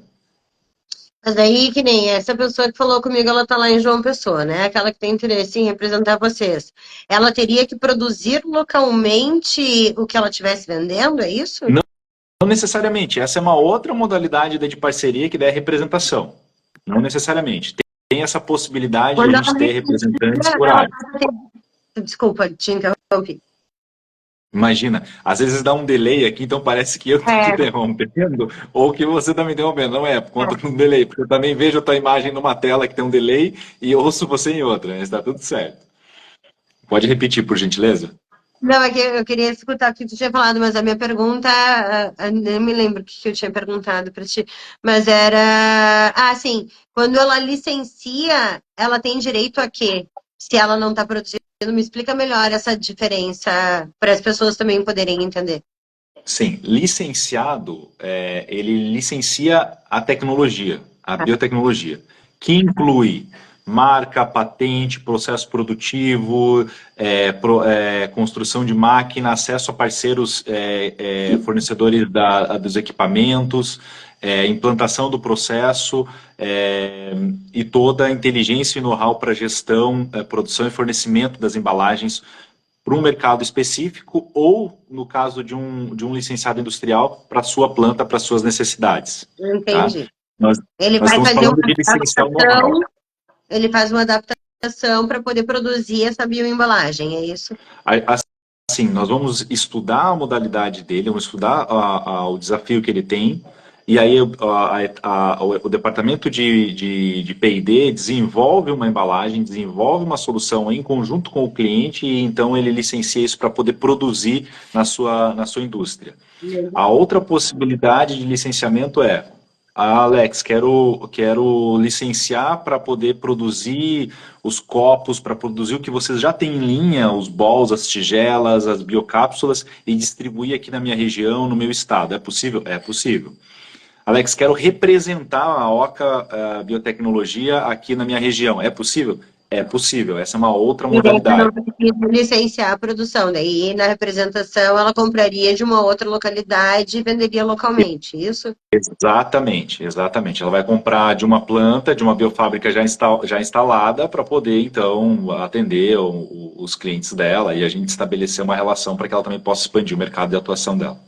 Mas aí, que nem essa pessoa que falou comigo, ela tá lá em João Pessoa, né? Aquela que tem interesse em representar vocês. Ela teria que produzir localmente o que ela estivesse vendendo, é isso? Não necessariamente, essa é uma outra modalidade de parceria que é representação. Não necessariamente. Tem essa possibilidade de a Quando ela gente ter representantes licencia, por ela área. passa a ter... Desculpa, te interrompi. Imagina, às vezes dá um delay aqui, então parece que eu estou te É, interrompendo ou que você está me interrompendo. Não é, por conta de um delay, porque eu também vejo a tua imagem numa tela que tem um delay e ouço você em outra, né? Está tudo certo. Pode repetir, por gentileza? não, é que eu queria escutar o que tu tinha falado, mas a minha pergunta, nem me lembro o que eu tinha perguntado para ti, mas era, sim, quando ela licencia, ela tem direito a quê? Se ela não está produzindo, me explica melhor essa diferença para as pessoas também poderem entender. Sim, licenciado, ele licencia a tecnologia, a biotecnologia, que inclui marca, patente, processo produtivo, construção de máquina, acesso a parceiros fornecedores dos equipamentos, implantação do processo e toda a inteligência e know-how para gestão, produção e fornecimento das embalagens para um mercado específico ou, no caso de um licenciado industrial, para a sua planta, para as suas necessidades. Tá? Entendi. Nós, Ele nós vai estamos fazer uma falando de licenciar o know-how. adaptação, ele faz uma adaptação para poder produzir essa bioembalagem, é isso? Assim, nós vamos estudar a modalidade dele, vamos estudar o desafio que ele tem, e aí o departamento de P&D desenvolve uma embalagem, desenvolve uma solução em conjunto com o cliente, e então ele licencia isso para poder produzir na sua indústria. A outra possibilidade de licenciamento é: Alex, quero licenciar para poder produzir os copos, para produzir o que vocês já têm em linha, os balls, as tigelas, as biocápsulas, e distribuir aqui na minha região, no meu estado. É possível? É possível. Alex, quero representar a Oca Biotecnologia aqui na minha região. É possível? É possível. Essa é uma outra E daí ela não modalidade. precisa licenciar a produção. Daí, na representação, ela compraria de uma outra localidade e venderia localmente, isso? Exatamente, exatamente. Ela vai comprar de uma planta, de uma biofábrica já instalada, para poder, então, atender os clientes dela e a gente estabelecer uma relação para que ela também possa expandir o mercado de atuação dela.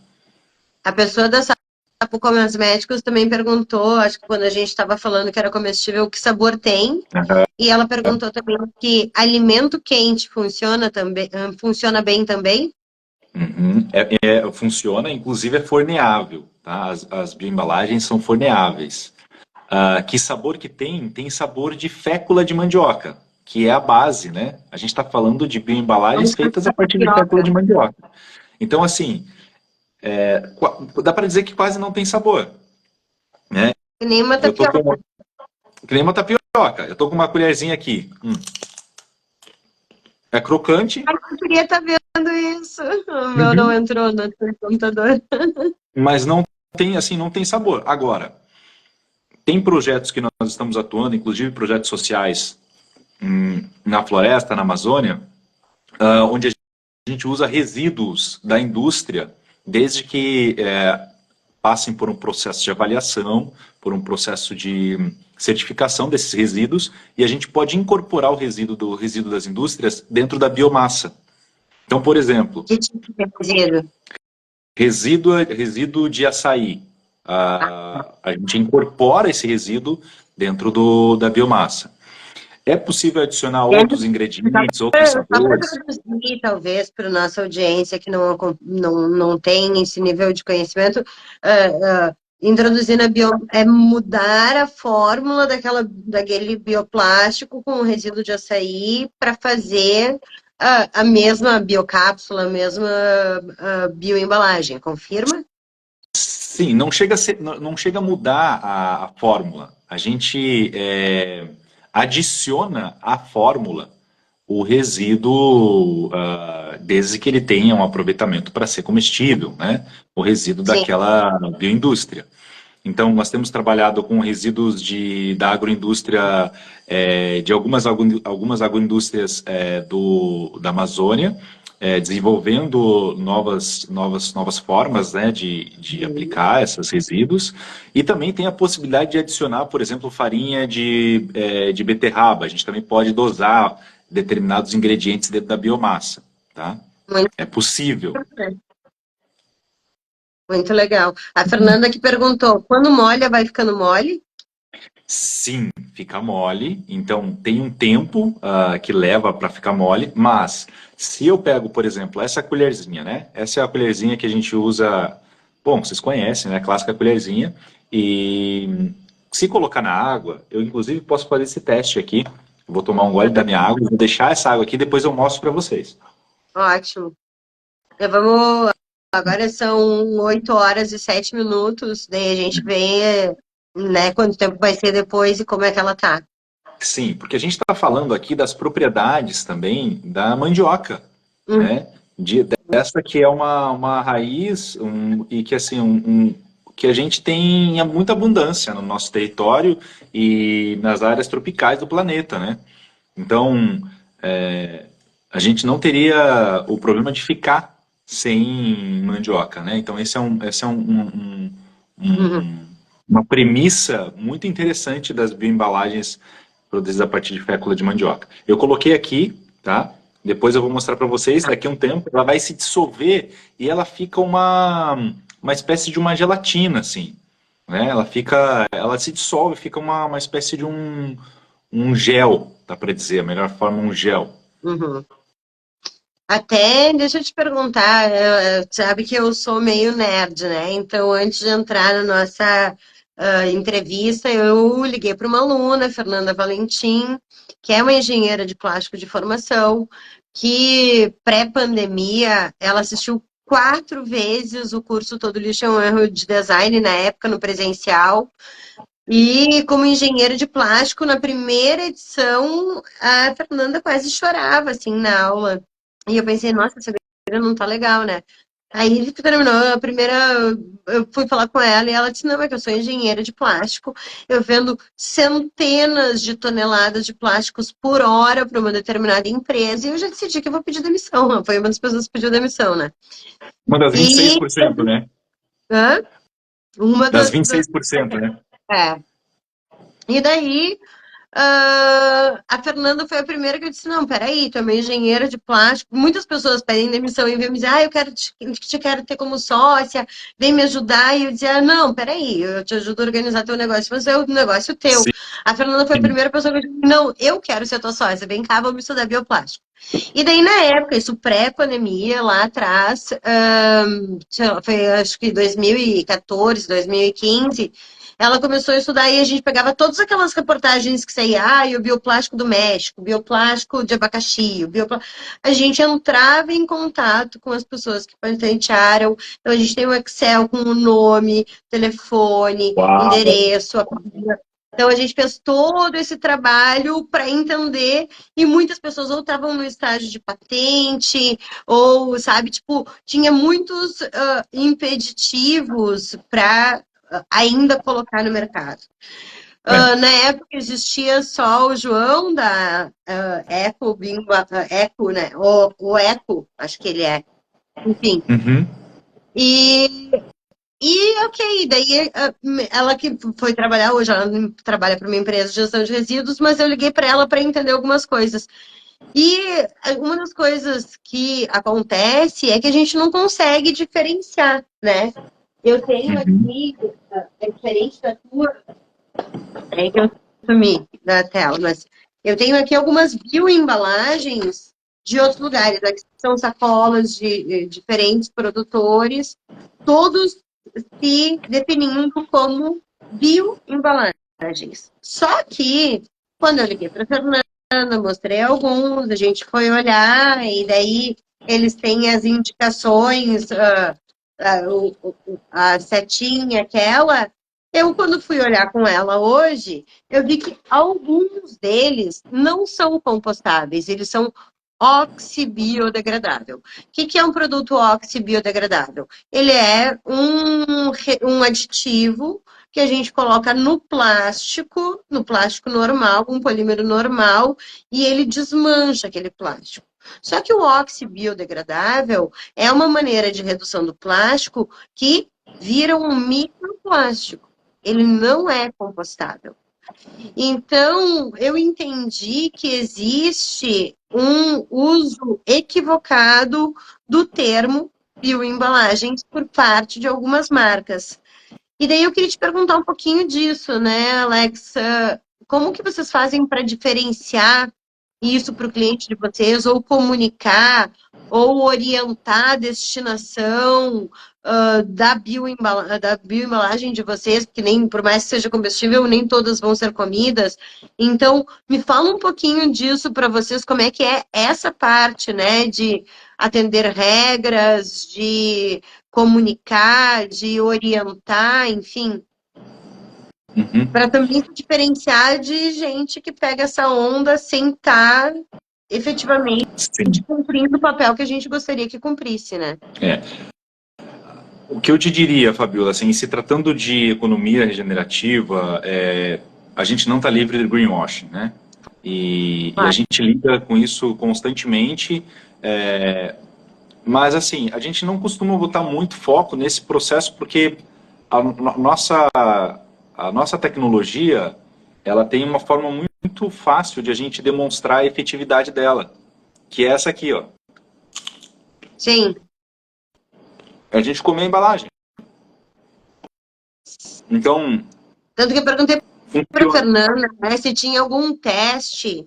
A pessoa da Sapo Cosméticos também perguntou, acho que quando a gente estava falando que era comestível, que sabor tem. E ela perguntou também que alimento quente funciona também, funciona bem também? Uhum. Funciona, inclusive é forneável, tá? As bioembalagens são forneáveis. Que sabor que tem? Tem sabor de fécula de mandioca, que é a base, né? A gente está falando de bioembalagens feitas a partir de fécula de mandioca. Então, assim, dá para dizer que quase não tem sabor, né? Que nem uma Eu tô com tapioca. que nem uma tapioca. Eu tô com uma colherzinha aqui. É crocante, Eu queria estar vendo isso. O meu não uhum, entrou no computador. mas não tem sabor. Agora, tem projetos que nós estamos atuando, inclusive projetos sociais na floresta, na Amazônia, onde a gente usa resíduos da indústria, desde que passem por um processo de avaliação, por um processo de certificação desses resíduos, e a gente pode incorporar o resíduo das indústrias dentro da biomassa. Então, por exemplo, Que tipo de resíduo? resíduo de açaí. A gente incorpora esse resíduo dentro da biomassa. É possível adicionar outros ingredientes, outros Só para sabores? traduzir, talvez, para a nossa audiência que não tem esse nível de conhecimento, introduzir na é mudar a fórmula daquele bioplástico com o resíduo de açaí para fazer a mesma biocápsula, a mesma bioembalagem, confirma? Sim, não chega a mudar a fórmula. A gente adiciona à fórmula o resíduo, desde que ele tenha um aproveitamento para ser comestível, né? O resíduo Sim. daquela bioindústria. Então, nós temos trabalhado com resíduos da agroindústria, de algumas agroindústrias da Amazônia, desenvolvendo novas formas, né, de aplicar esses resíduos. E também tem a possibilidade de adicionar, por exemplo, farinha de beterraba. A gente também pode dosar determinados ingredientes dentro da biomassa, tá? Muito, É possível. muito legal. A Fernanda que perguntou, quando molha, vai ficando mole? Sim, fica mole. Então tem um tempo que leva para ficar mole, mas se eu pego, por exemplo, essa colherzinha, né? Essa é a colherzinha que a gente usa. Bom, vocês conhecem, né? A clássica colherzinha. E se colocar na água, eu inclusive posso fazer esse teste aqui. Vou tomar um gole da minha água, vou deixar essa água aqui, depois eu mostro para vocês. Ótimo. Vamos. Agora são 8 horas e 7 minutos, daí a gente vê, né, quanto tempo vai ser depois e como é que ela tá. Sim, porque a gente está falando aqui das propriedades também da mandioca, Uhum. né? Dessa que é uma raiz e que assim que a gente tem muita abundância no nosso território e nas áreas tropicais do planeta, né? Então a gente não teria o problema de ficar sem mandioca, né? Então Uhum. uma premissa muito interessante das bioembalagens produzidas a partir de fécula de mandioca. Eu coloquei aqui, tá? Depois eu vou mostrar para vocês. Daqui a um tempo ela vai se dissolver e ela fica uma espécie de uma gelatina, assim, né? Ela se dissolve, fica uma espécie de um gel, dá para dizer, a melhor forma, um gel. Uhum. Até, deixa eu te perguntar, sabe que eu sou meio nerd, né? Então, antes de entrar na nossa entrevista, eu liguei para uma aluna, Fernanda Valentim, que é uma engenheira de plástico de formação, que pré-pandemia, ela assistiu 4 vezes o curso Todo Lixo é um Erro de Design, na época, no presencial. E como engenheira de plástico, na primeira edição, a Fernanda quase chorava, assim, na aula. E eu pensei, nossa, essa engenheira não tá legal, né? Aí que terminou a primeira, eu fui falar com ela e ela disse, não, é que eu sou engenheira de plástico, eu vendo centenas de toneladas de plásticos por hora para uma determinada empresa e eu já decidi que eu vou pedir demissão. Foi uma das pessoas que pediu demissão, né? Uma das E 26%, né? hã? Uma Das das, 26%, né? é. E daí a Fernanda foi a primeira que eu disse, não, peraí, tu é uma engenheira de plástico. Muitas pessoas pedem demissão e vêm me dizer, eu quero te quero ter como sócia, vem me ajudar. E eu dizia, não, peraí, eu te ajudo a organizar teu negócio, mas é o negócio teu. Sim. A Fernanda foi a primeira pessoa que eu disse, não, eu quero ser tua sócia, vem cá, vamos estudar bioplástico. E daí, na época, isso pré-pandemia, lá atrás, sei lá, foi acho que 2014, 2015, ela começou a estudar e a gente pegava todas aquelas reportagens que saía, o bioplástico do México, o bioplástico de abacaxi, a gente entrava em contato com as pessoas que patentearam. Então a gente tem um Excel com o nome, telefone, Uau! endereço, então a gente fez todo esse trabalho para entender e muitas pessoas ou estavam no estágio de patente ou, sabe, tipo, tinha muitos impeditivos para ainda colocar no mercado. É. Na época existia só o João da Eco, Bingo, Eco, né? O Eco, acho que ele é. Enfim. Uhum. E, ok, daí ela que foi trabalhar hoje, ela trabalha para uma empresa de gestão de resíduos, mas eu liguei para ela para entender algumas coisas. E uma das coisas que acontece é que a gente não consegue diferenciar, né? Eu tenho Uhum. aqui, é diferente da tua, é que eu sumi da tela, mas eu tenho aqui algumas bioembalagens de outros lugares. Aqui são sacolas de diferentes produtores, todos se definindo como bioembalagens. Só que, quando eu liguei para a Fernanda, mostrei alguns, a gente foi olhar, e daí eles têm as indicações, a setinha aquela. Eu, quando fui olhar com ela hoje, eu vi que alguns deles não são compostáveis, eles são oxibiodegradável. O que é um produto oxibiodegradável? Ele é um aditivo que a gente coloca no plástico normal, um polímero normal, e ele desmancha aquele plástico. Só que o óxido biodegradável é uma maneira de redução do plástico que vira um microplástico. Ele não é compostável. Então, eu entendi que existe um uso equivocado do termo bioembalagens por parte de algumas marcas. E daí eu queria te perguntar um pouquinho disso, né, Alexa? Como que vocês fazem para diferenciar isso para o cliente de vocês, ou comunicar, ou orientar a destinação da bioembalagem de vocês, porque nem, por mais que seja combustível, nem todas vão ser comidas. Então, me fala um pouquinho disso para vocês, como é que é essa parte, né, de atender regras, de comunicar, de orientar, enfim, Uhum. para também se diferenciar de gente que pega essa onda sem estar efetivamente Sim. cumprindo o papel que a gente gostaria que cumprisse, né? É. O que eu te diria, Fabiola, assim, se tratando de economia regenerativa, a gente não está livre de greenwashing, né? E a Claro. gente lida com isso constantemente, mas assim, a gente não costuma botar muito foco nesse processo porque a nossa tecnologia, ela tem uma forma muito fácil de a gente demonstrar a efetividade dela, que é essa aqui, ó. Sim. A gente come a embalagem. Então, Tanto que eu perguntei para funciona. Fernanda, né, se tinha algum teste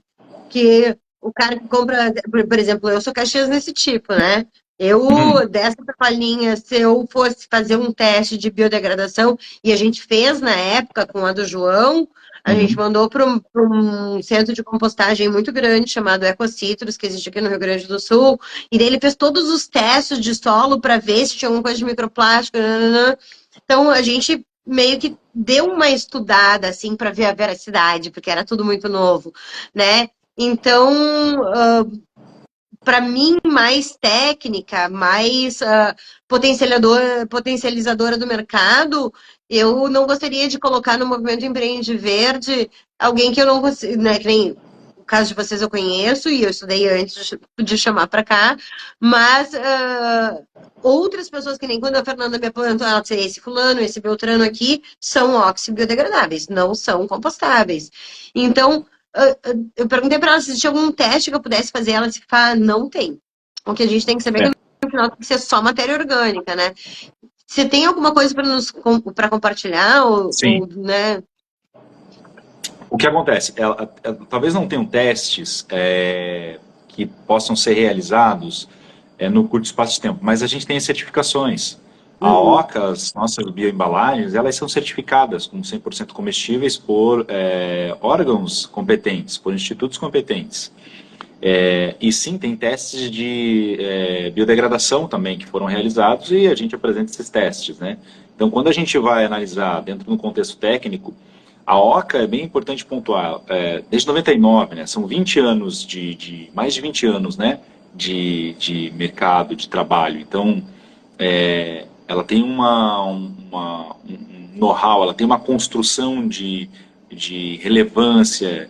que o cara que compra, por exemplo, eu sou Caxias nesse tipo, né? Uhum, Eu, dessa palhinha, se eu fosse fazer um teste de biodegradação, e a gente fez na época com a do João, a gente uhum. mandou para um centro de compostagem muito grande chamado Ecocitrus, que existe aqui no Rio Grande do Sul, e daí ele fez todos os testes de solo para ver se tinha alguma coisa de microplástico. Nananã. Então a gente meio que deu uma estudada assim para ver a veracidade, porque era tudo muito novo, né? Então, para mim, mais técnica, mais potencializadora do mercado, eu não gostaria de colocar no movimento Empreende Verde alguém que eu não consigo, né? Que nem o caso de vocês eu conheço e eu estudei antes de chamar para cá, mas outras pessoas, que nem quando a Fernanda me apontou, ela disse, esse fulano, esse Beltrano aqui, são oxibiodegradáveis, não são compostáveis. Então, eu perguntei para ela se tinha algum teste que eu pudesse fazer. Ela disse que não tem. O que a gente tem que saber é É, que no final tem que ser só matéria orgânica, né? Você tem alguma coisa para compartilhar? sim. Né? O que acontece? Talvez não tenham testes que possam ser realizados no curto espaço de tempo, mas a gente tem as certificações. A Uhum. OCA, as nossas bioembalagens, elas são certificadas como 100% comestíveis por órgãos competentes, por institutos competentes. E sim, tem testes de biodegradação também que foram realizados e a gente apresenta esses testes, né? Então, quando a gente vai analisar dentro de um contexto técnico, a OCA é bem importante pontuar, desde 99, né? São 20 anos mais de 20 anos, né? De mercado, de trabalho. Então, ela tem um know-how, ela tem uma construção de relevância,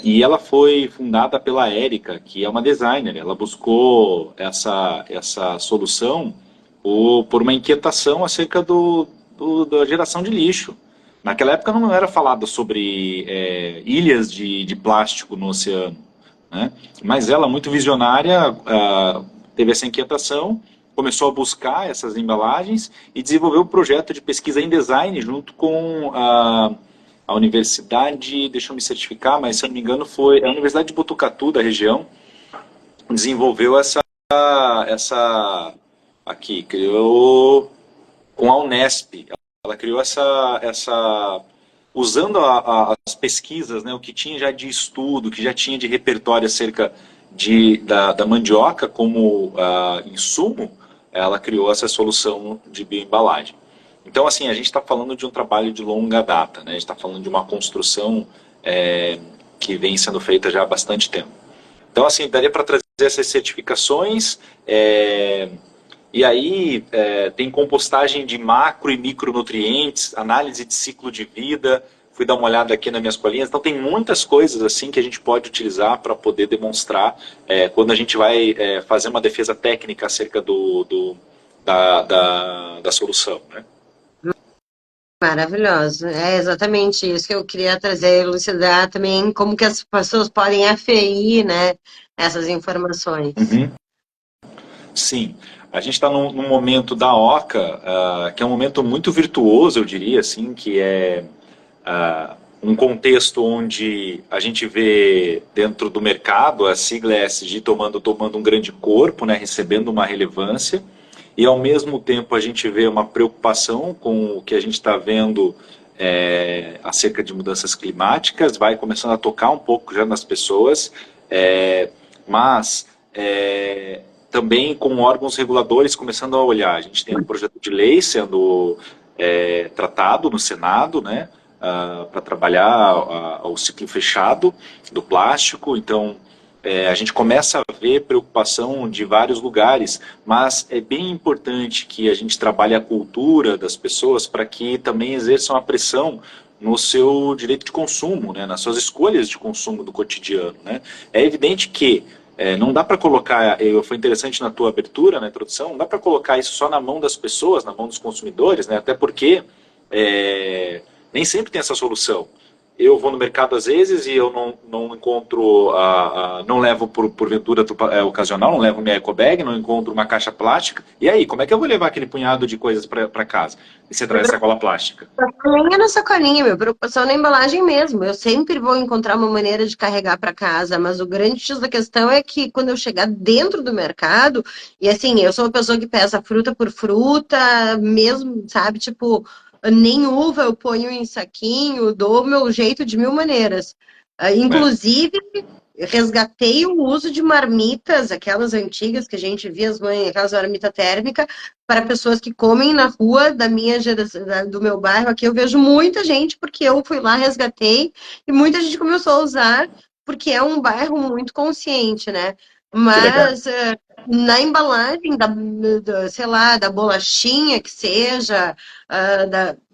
e ela foi fundada pela Érica, que é uma designer. Ela buscou essa solução por uma inquietação acerca da geração de lixo. Naquela época não era falado sobre ilhas de plástico no oceano, né? Mas ela, muito visionária, teve essa inquietação, começou a buscar essas embalagens e desenvolveu um projeto de pesquisa em design junto com a universidade, deixa eu me certificar, mas se eu não me engano foi a Universidade de Botucatu, da região, desenvolveu essa aqui, criou com a Unesp. Ela criou usando as pesquisas, né, o que tinha já de estudo, que já tinha de repertório acerca da mandioca como insumo, ela criou essa solução de bioembalagem. Então, assim, a gente está falando de um trabalho de longa data, né? A gente está falando de uma construção que vem sendo feita já há bastante tempo. Então, assim, daria para trazer essas certificações, E aí tem compostagem de macro e micronutrientes, análise de ciclo de vida. Fui dar uma olhada aqui nas minhas colinhas. Então tem muitas coisas assim que a gente pode utilizar para poder demonstrar quando a gente vai fazer uma defesa técnica acerca da solução, né? Maravilhoso. É exatamente isso que eu queria trazer, elucidar também como que as pessoas podem aferir, né, essas informações. Uhum. Sim, a gente está num momento da Oca, que é um momento muito virtuoso, eu diria, assim, que é um contexto onde a gente vê dentro do mercado a sigla ESG tomando um grande corpo, né, recebendo uma relevância, e ao mesmo tempo a gente vê uma preocupação com o que a gente está vendo acerca de mudanças climáticas, vai começando a tocar um pouco já nas pessoas, mas também com órgãos reguladores começando a olhar. A gente tem um projeto de lei sendo tratado no Senado, né, para trabalhar o ciclo fechado do plástico. Então, a gente começa a ver preocupação de vários lugares, mas é bem importante que a gente trabalhe a cultura das pessoas para que também exerçam a pressão no seu direito de consumo, né, nas suas escolhas de consumo do cotidiano, né. É evidente que não dá para colocar, foi interessante na tua abertura, na introdução, não dá para colocar isso só na mão das pessoas, na mão dos consumidores, né, até porque nem sempre tem essa solução. Eu vou no mercado às vezes e eu não encontro, não levo porventura ocasional, não levo minha eco bag, não encontro uma caixa plástica. E aí, como é que eu vou levar aquele punhado de coisas para casa? E você traz sacola plástica? Nem é na sacolinha, minha preocupação é na embalagem mesmo. Eu sempre vou encontrar uma maneira de carregar para casa, mas o grande X da questão é que quando eu chegar dentro do mercado, e assim, eu sou uma pessoa que pesa fruta por fruta, mesmo, sabe, tipo, nem uva eu ponho em saquinho, dou o meu jeito de mil maneiras. É. Inclusive, resgatei o uso de marmitas, aquelas antigas que a gente via as mães, aquelas marmitas térmicas, para pessoas que comem na rua da minha geração, do meu bairro aqui. Eu vejo muita gente, porque eu fui lá, resgatei, e muita gente começou a usar, porque é um bairro muito consciente, né? Que legal. Mas na embalagem sei lá, da bolachinha que seja,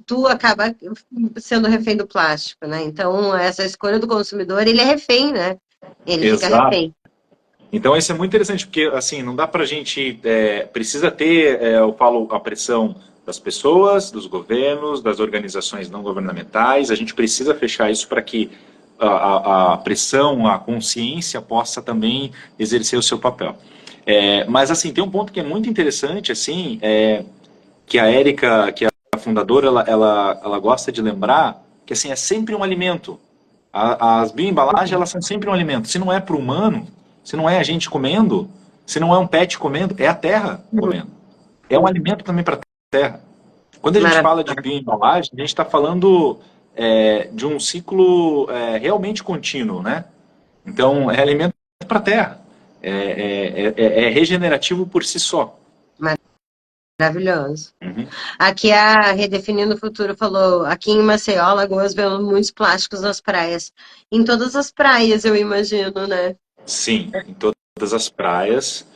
tu acaba sendo refém do plástico, né? Então, essa escolha do consumidor, ele é refém, né? Ele fica Exato. refém. Então isso é muito interessante, porque assim, não dá para a gente, precisa ter, eu falo, a pressão das pessoas, dos governos, das organizações não governamentais, a gente precisa fechar isso para que a pressão, a consciência possa também exercer o seu papel. Mas assim, tem um ponto que é muito interessante, assim, que a Érica, que é a fundadora, ela gosta de lembrar, que assim, é sempre um alimento. As bioembalagens, elas são sempre um alimento. Se não é para o humano, se não é a gente comendo, se não é um pet comendo, é a terra comendo. É um alimento também para a terra. Quando a gente Maravilha. fala de bioembalagem, a gente está falando de um ciclo realmente contínuo, né? Então, é alimento para a terra. É regenerativo por si só. Maravilhoso. Uhum. Aqui a Redefinindo o Futuro falou, aqui em Maceió, Alagoas, vemos muitos plásticos nas praias. Em todas as praias, eu imagino, né? Sim, em todas as praias.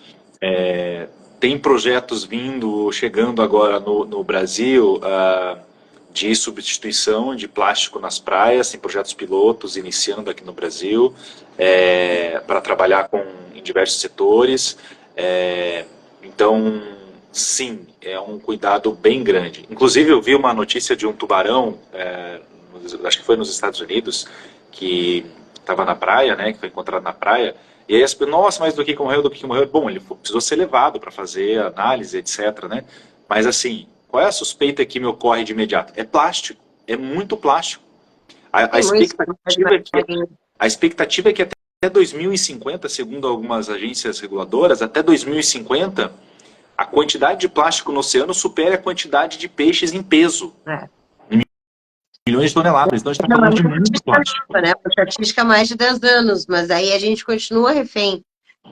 Tem projetos vindo, chegando agora no Brasil, de substituição de plástico nas praias, tem projetos pilotos iniciando aqui no Brasil, para trabalhar em diversos setores. Então, sim, é um cuidado bem grande. Inclusive, eu vi uma notícia de um tubarão, acho que foi nos Estados Unidos, que estava na praia, né, que foi encontrado na praia, e aí as pessoas, nossa, mas do que morreu? Bom, ele precisou ser levado para fazer análise, etc, né? Mas assim, qual é a suspeita que me ocorre de imediato? É plástico, é muito plástico. A, a Tem muitos. expectativa é que a expectativa é que até 2050, segundo algumas agências reguladoras, até 2050 a quantidade de plástico no oceano supere a quantidade de peixes em peso, É. milhões de toneladas. Então a gente está Não, é falando de uma muito estatística plástico. nova, né? Uma estatística há mais de 10 anos, mas aí a gente continua refém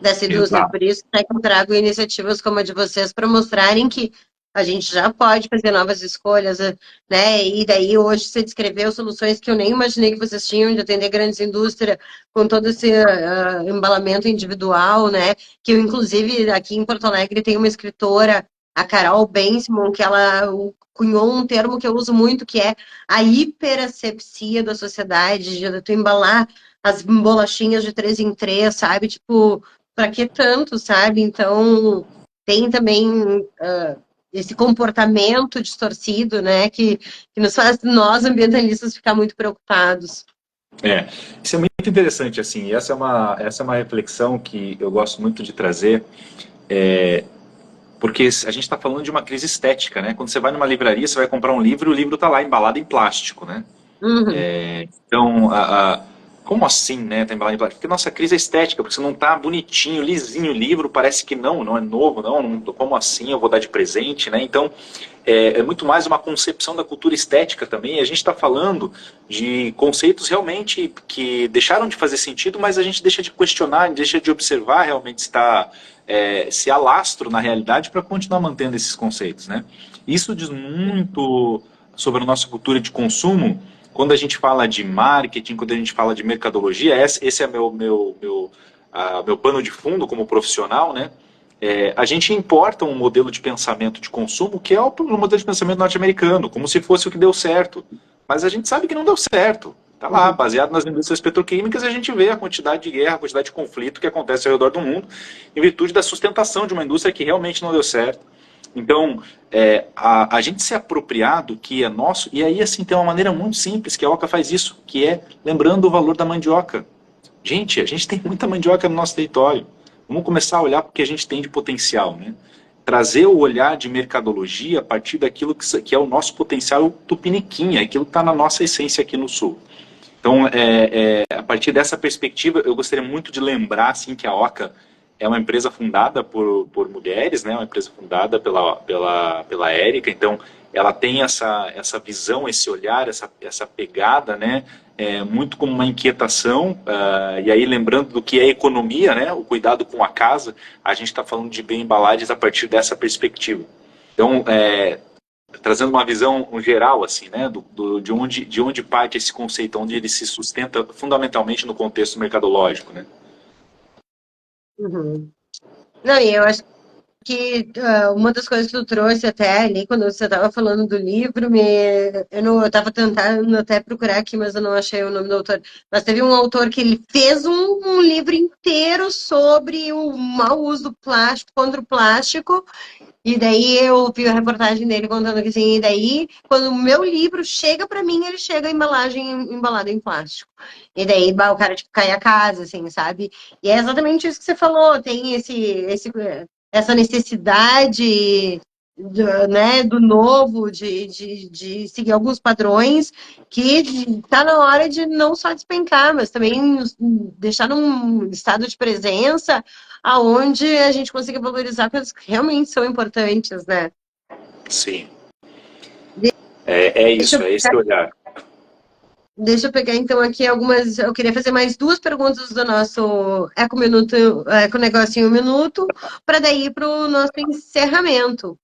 dessa indústria. Exato. Por isso é que eu trago iniciativas como a de vocês para mostrarem que a gente já pode fazer novas escolhas, né? E daí hoje você descreveu soluções que eu nem imaginei que vocês tinham de atender grandes indústrias com todo esse embalamento individual, né? Que eu, inclusive, aqui em Porto Alegre tem uma escritora a Carol Bensimon, que ela cunhou um termo que eu uso muito, que é a hiperasepsia da sociedade, de tu embalar as bolachinhas de 3 em 3, sabe? Tipo, pra que tanto, sabe? Então, tem também esse comportamento distorcido, né? Que nos faz, nós ambientalistas, ficar muito preocupados. É, isso é muito interessante, assim, e essa é uma reflexão que eu gosto muito de trazer, porque a gente está falando de uma crise estética, né? Quando você vai numa livraria, você vai comprar um livro e o livro está lá embalado em plástico, né? Uhum. Então, como assim, né? Tá embalado em plástico? Porque nossa crise é estética, porque você não tá bonitinho, lisinho o livro, parece que não é novo, como assim eu vou dar de presente, né? Então, é muito mais uma concepção da cultura estética também. A gente está falando de conceitos realmente que deixaram de fazer sentido, mas a gente deixa de questionar, deixa de observar realmente se há lastro na realidade para continuar mantendo esses conceitos, né? Isso diz muito sobre a nossa cultura de consumo. Quando a gente fala de marketing, quando a gente fala de mercadologia, esse é meu pano de fundo como profissional, né? A gente importa um modelo de pensamento de consumo que é o modelo de pensamento norte-americano, como se fosse o que deu certo. Mas a gente sabe que não deu certo. Está lá, Uhum. baseado nas indústrias petroquímicas, a gente vê a quantidade de guerra, a quantidade de conflito que acontece ao redor do mundo, em virtude da sustentação de uma indústria que realmente não deu certo. Então, a gente se apropriar do que é nosso, e aí assim tem uma maneira muito simples que a Oca faz isso, que é lembrando o valor da mandioca. Gente, a gente tem muita mandioca no nosso território. Vamos começar a olhar para o que a gente tem de potencial, né? Trazer o olhar de mercadologia a partir daquilo que é o nosso potencial tupiniquim, aquilo que está na nossa essência aqui no Sul. Então, a partir dessa perspectiva, eu gostaria muito de lembrar assim, que a Oca é uma empresa fundada por mulheres, né? Uma empresa fundada pela Érica. Então, ela tem essa visão, esse olhar, essa pegada, né? Muito como uma inquietação. E aí, lembrando do que é economia, né? O cuidado com a casa, a gente está falando de bem embalagens a partir dessa perspectiva. Então, trazendo uma visão geral assim, né, de onde parte esse conceito, onde ele se sustenta fundamentalmente no contexto mercadológico, né? Uhum. Não, e eu acho que uma das coisas que tu trouxe até ali, quando você estava falando do livro, eu estava tentando até procurar aqui, mas eu não achei o nome do autor. Mas teve um autor que ele fez um livro inteiro sobre o mau uso do plástico, contra o plástico, e daí eu vi a reportagem dele contando que assim, e daí, quando o meu livro chega para mim, ele chega a embalagem embalada em plástico. E daí o cara tipo, cai a casa, assim, sabe? E é exatamente isso que você falou, tem essa necessidade né, do novo, de seguir alguns padrões que está na hora de não só despencar, mas também nos deixar num estado de presença aonde a gente consiga valorizar coisas que realmente são importantes, né? Sim, é Deixa isso, eu é esse olhar. Deixa eu pegar então aqui algumas. Eu queria fazer mais 2 perguntas do nosso Eco Minuto, Eco Negócio em 1 minuto, para daí ir para o nosso encerramento.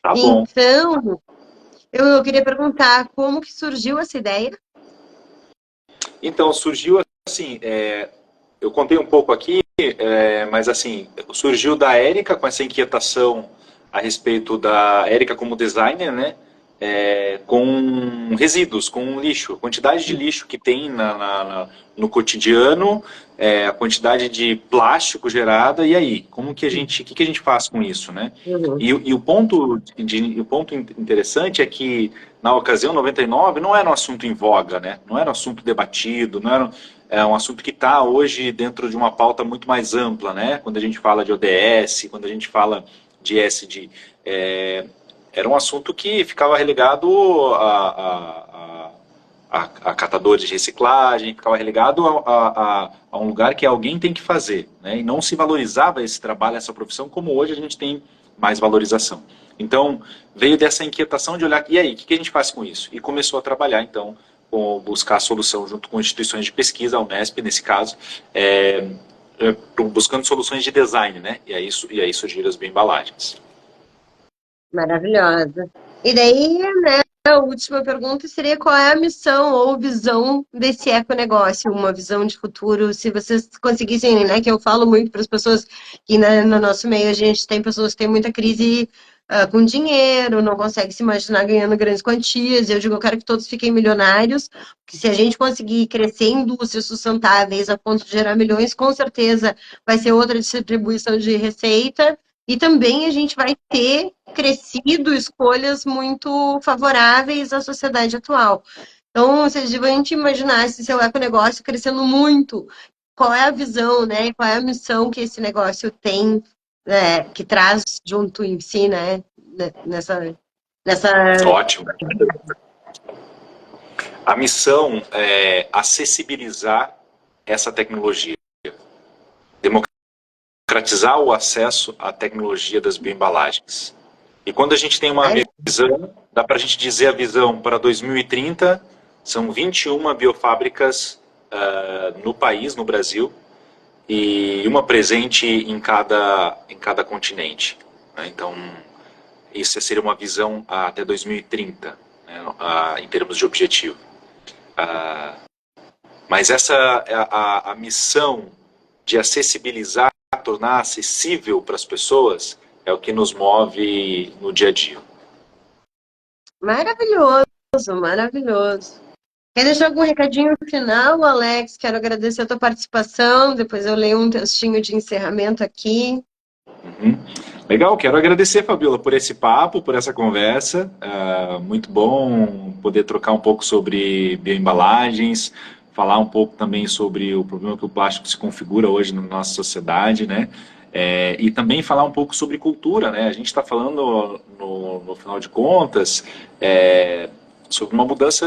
Tá bom. Então, eu queria perguntar como que surgiu essa ideia? Então surgiu assim, eu contei um pouco aqui, mas assim surgiu da Érica com essa inquietação a respeito da Érica como designer, né? Com resíduos, com lixo, a quantidade de lixo que tem no cotidiano, a quantidade de plástico gerada, e aí, o que a gente faz com isso, né? Uhum. E o ponto interessante é que, na ocasião, 99, não era um assunto em voga, né? Não era um assunto debatido, não era um assunto que está hoje dentro de uma pauta muito mais ampla, né? Quando a gente fala de ODS, quando a gente fala de ESG, era um assunto que ficava relegado a catadores de reciclagem, ficava relegado a um lugar que alguém tem que fazer, né? E não se valorizava esse trabalho, essa profissão, como hoje a gente tem mais valorização. Então, veio dessa inquietação de olhar, e aí, o que a gente faz com isso? E começou a trabalhar, então, com buscar a solução junto com instituições de pesquisa, a Unesp, nesse caso, buscando soluções de design, né? E aí surgiram as bioembalagens. Maravilhosa. E daí, né, a última pergunta seria qual é a missão ou visão desse econegócio, uma visão de futuro, se vocês conseguissem, né, que eu falo muito para as pessoas que no nosso meio a gente tem pessoas que têm muita crise com dinheiro, não consegue se imaginar ganhando grandes quantias. Eu digo, eu quero que todos fiquem milionários, que se a gente conseguir crescer em indústrias sustentáveis a ponto de gerar milhões, com certeza vai ser outra distribuição de receita. E também a gente vai ter crescido escolhas muito favoráveis à sociedade atual. Então, se a gente imaginasse seu econegócio crescendo muito, qual é a visão, né? Qual é a missão que esse negócio tem, que traz junto em si, né? Nessa... Ótimo. A missão é acessibilizar essa tecnologia, democratizar o acesso à tecnologia das bioembalagens. E quando a gente tem uma visão, dá para a gente dizer a visão para 2030, são 21 biofábricas no país, no Brasil, e uma presente em cada continente. Então, isso seria uma visão até 2030, né, em termos de objetivo. Mas essa a missão de acessibilizar, tornar acessível para as pessoas, é o que nos move no dia a dia. Maravilhoso, maravilhoso. Quer deixar algum recadinho final, Alex? Quero agradecer a tua participação. Depois eu leio um textinho de encerramento aqui. Legal, quero agradecer, Fabiola, por esse papo, por essa conversa. Muito bom poder trocar um pouco sobre bioembalagens, falar um pouco também sobre o problema que o plástico se configura hoje na nossa sociedade, né? E também falar um pouco sobre cultura, né? A gente está falando, no final de contas, sobre uma mudança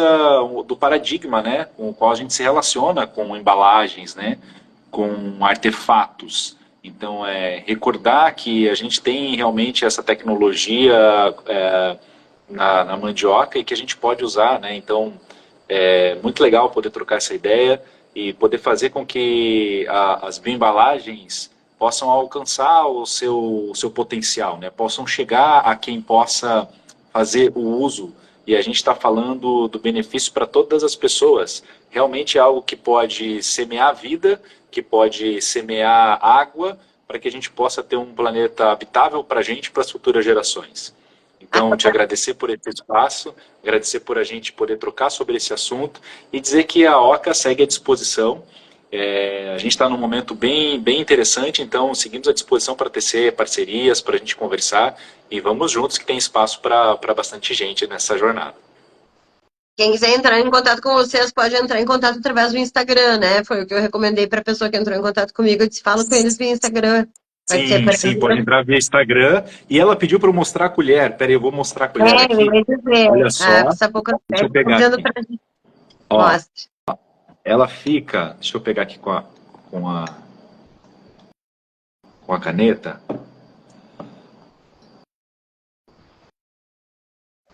do paradigma, né? Com o qual a gente se relaciona com embalagens, né? Com artefatos. Então, recordar que a gente tem realmente essa tecnologia na mandioca e que a gente pode usar, né? Então, é muito legal poder trocar essa ideia e poder fazer com que as bioembalagens possam alcançar o seu potencial, né? Possam chegar a quem possa fazer o uso. E a gente está falando do benefício para todas as pessoas. Realmente é algo que pode semear a vida, que pode semear água, para que a gente possa ter um planeta habitável para a gente e para as futuras gerações. Então, te agradecer por esse espaço, agradecer por a gente poder trocar sobre esse assunto e dizer que a OCA segue à disposição. A gente está num momento bem interessante, então seguimos à disposição para tecer parcerias, para a gente conversar e vamos juntos que tem espaço para bastante gente nessa jornada. Quem quiser entrar em contato com vocês pode entrar em contato através do Instagram, né? Foi o que eu recomendei para a pessoa que entrou em contato comigo. Eu disse, fala com eles via Instagram. Sim, pode entrar via Instagram. E ela pediu para eu mostrar a colher. Peraí, eu vou mostrar a colher aqui. Olha só. Deixa eu pegar aqui. Ó, ela fica... Deixa eu pegar aqui com a caneta.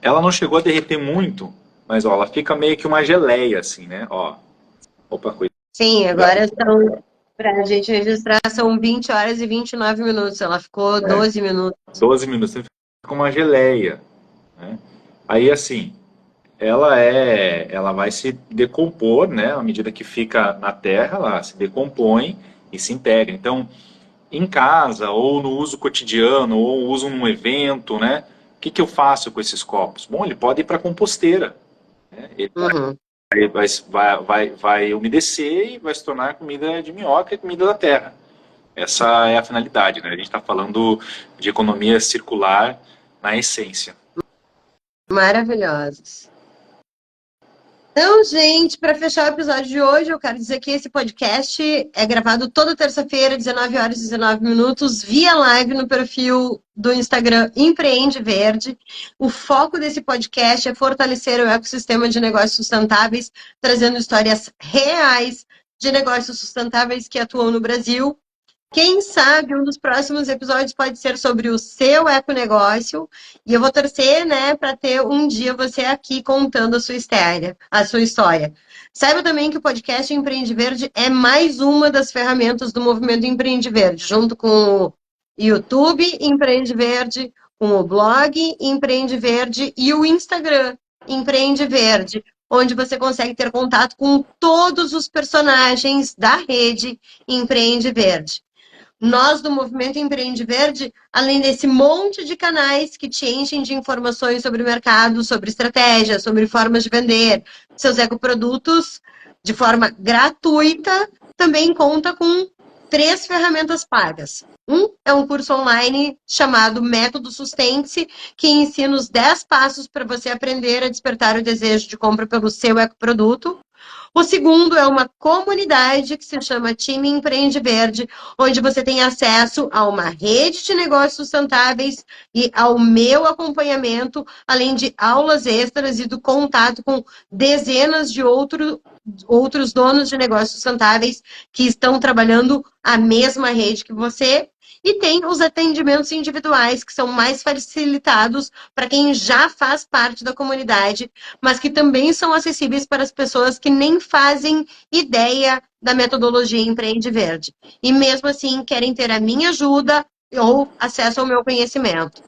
Ela não chegou a derreter muito, mas ó, ela fica meio que uma geleia, assim, né? Ó. Opa, coisa. Sim, agora são... Para a gente registrar, são 20 horas e 29 minutos. Ela ficou 12 minutos. 12 minutos. Fica uma geleia. Né? Aí, assim, ela vai se decompor, né? À medida que fica na terra, ela se decompõe e se integra. Então, em casa, ou no uso cotidiano, ou uso num evento, né? O que eu faço com esses copos? Bom, ele pode ir para a composteira. Né? Ele vai umedecer e vai se tornar comida de minhoca e comida da terra. Essa é a finalidade, né? A gente está falando de economia circular na essência. Maravilhosos. Então, gente, para fechar o episódio de hoje, eu quero dizer que esse podcast é gravado toda terça-feira, 19 horas e 19 minutos, via live no perfil do Instagram Empreende Verde. O foco desse podcast é fortalecer o ecossistema de negócios sustentáveis, trazendo histórias reais de negócios sustentáveis que atuam no Brasil. Quem sabe um dos próximos episódios pode ser sobre o seu econegócio e eu vou torcer, né, para ter um dia você aqui contando a sua história. Saiba também que o podcast Empreende Verde é mais uma das ferramentas do movimento Empreende Verde, junto com o YouTube Empreende Verde, com o blog Empreende Verde e o Instagram Empreende Verde, onde você consegue ter contato com todos os personagens da rede Empreende Verde. Nós, do Movimento Empreende Verde, além desse monte de canais que te enchem de informações sobre o mercado, sobre estratégia, sobre formas de vender seus ecoprodutos de forma gratuita, também conta com 3 ferramentas pagas. Um é um curso online chamado Método Sustente, que ensina os 10 passos para você aprender a despertar o desejo de compra pelo seu ecoproduto. O segundo é uma comunidade que se chama Time Empreende Verde, onde você tem acesso a uma rede de negócios sustentáveis e ao meu acompanhamento, além de aulas extras e do contato com dezenas de outros donos de negócios sustentáveis que estão trabalhando a mesma rede que você. E tem os atendimentos individuais, que são mais facilitados para quem já faz parte da comunidade, mas que também são acessíveis para as pessoas que nem fazem ideia da metodologia Empreende Verde. E mesmo assim querem ter a minha ajuda ou acesso ao meu conhecimento.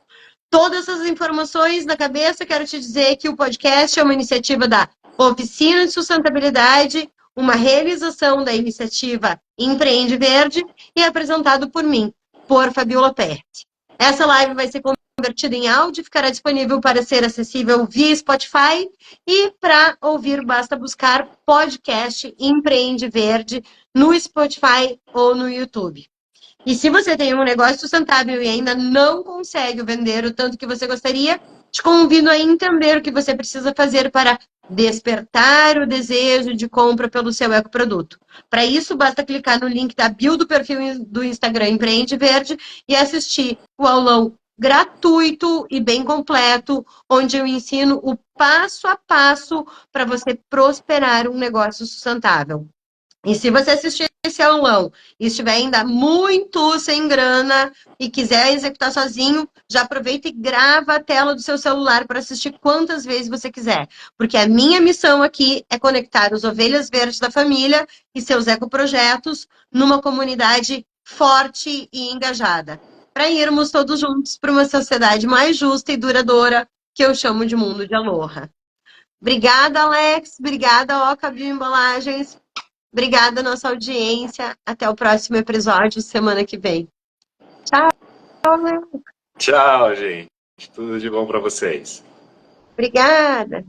Todas essas informações na cabeça, quero te dizer que o podcast é uma iniciativa da Oficina de Sustentabilidade, uma realização da iniciativa Empreende Verde e é apresentado por mim, por Fabiola Perez. Essa live vai ser convertida em áudio, ficará disponível para ser acessível via Spotify e para ouvir basta buscar podcast Empreende Verde no Spotify ou no YouTube. E se você tem um negócio sustentável e ainda não consegue vender o tanto que você gostaria, te convido a entender o que você precisa fazer para despertar o desejo de compra pelo seu ecoproduto. Para isso, basta clicar no link da bio do perfil do Instagram Empreende Verde e assistir o aulão gratuito e bem completo, onde eu ensino o passo a passo para você prosperar um negócio sustentável. E se você assistir esse aulão e estiver ainda muito sem grana e quiser executar sozinho, já aproveita e grava a tela do seu celular para assistir quantas vezes você quiser. Porque a minha missão aqui é conectar os ovelhas verdes da família e seus ecoprojetos numa comunidade forte e engajada. Para irmos todos juntos para uma sociedade mais justa e duradoura, que eu chamo de mundo de Aloha. Obrigada, Alex. Obrigada, Oca Bioembalagens. Obrigada, nossa audiência. Até o próximo episódio, semana que vem. Tchau, Léo. Tchau, gente. Tudo de bom para vocês. Obrigada.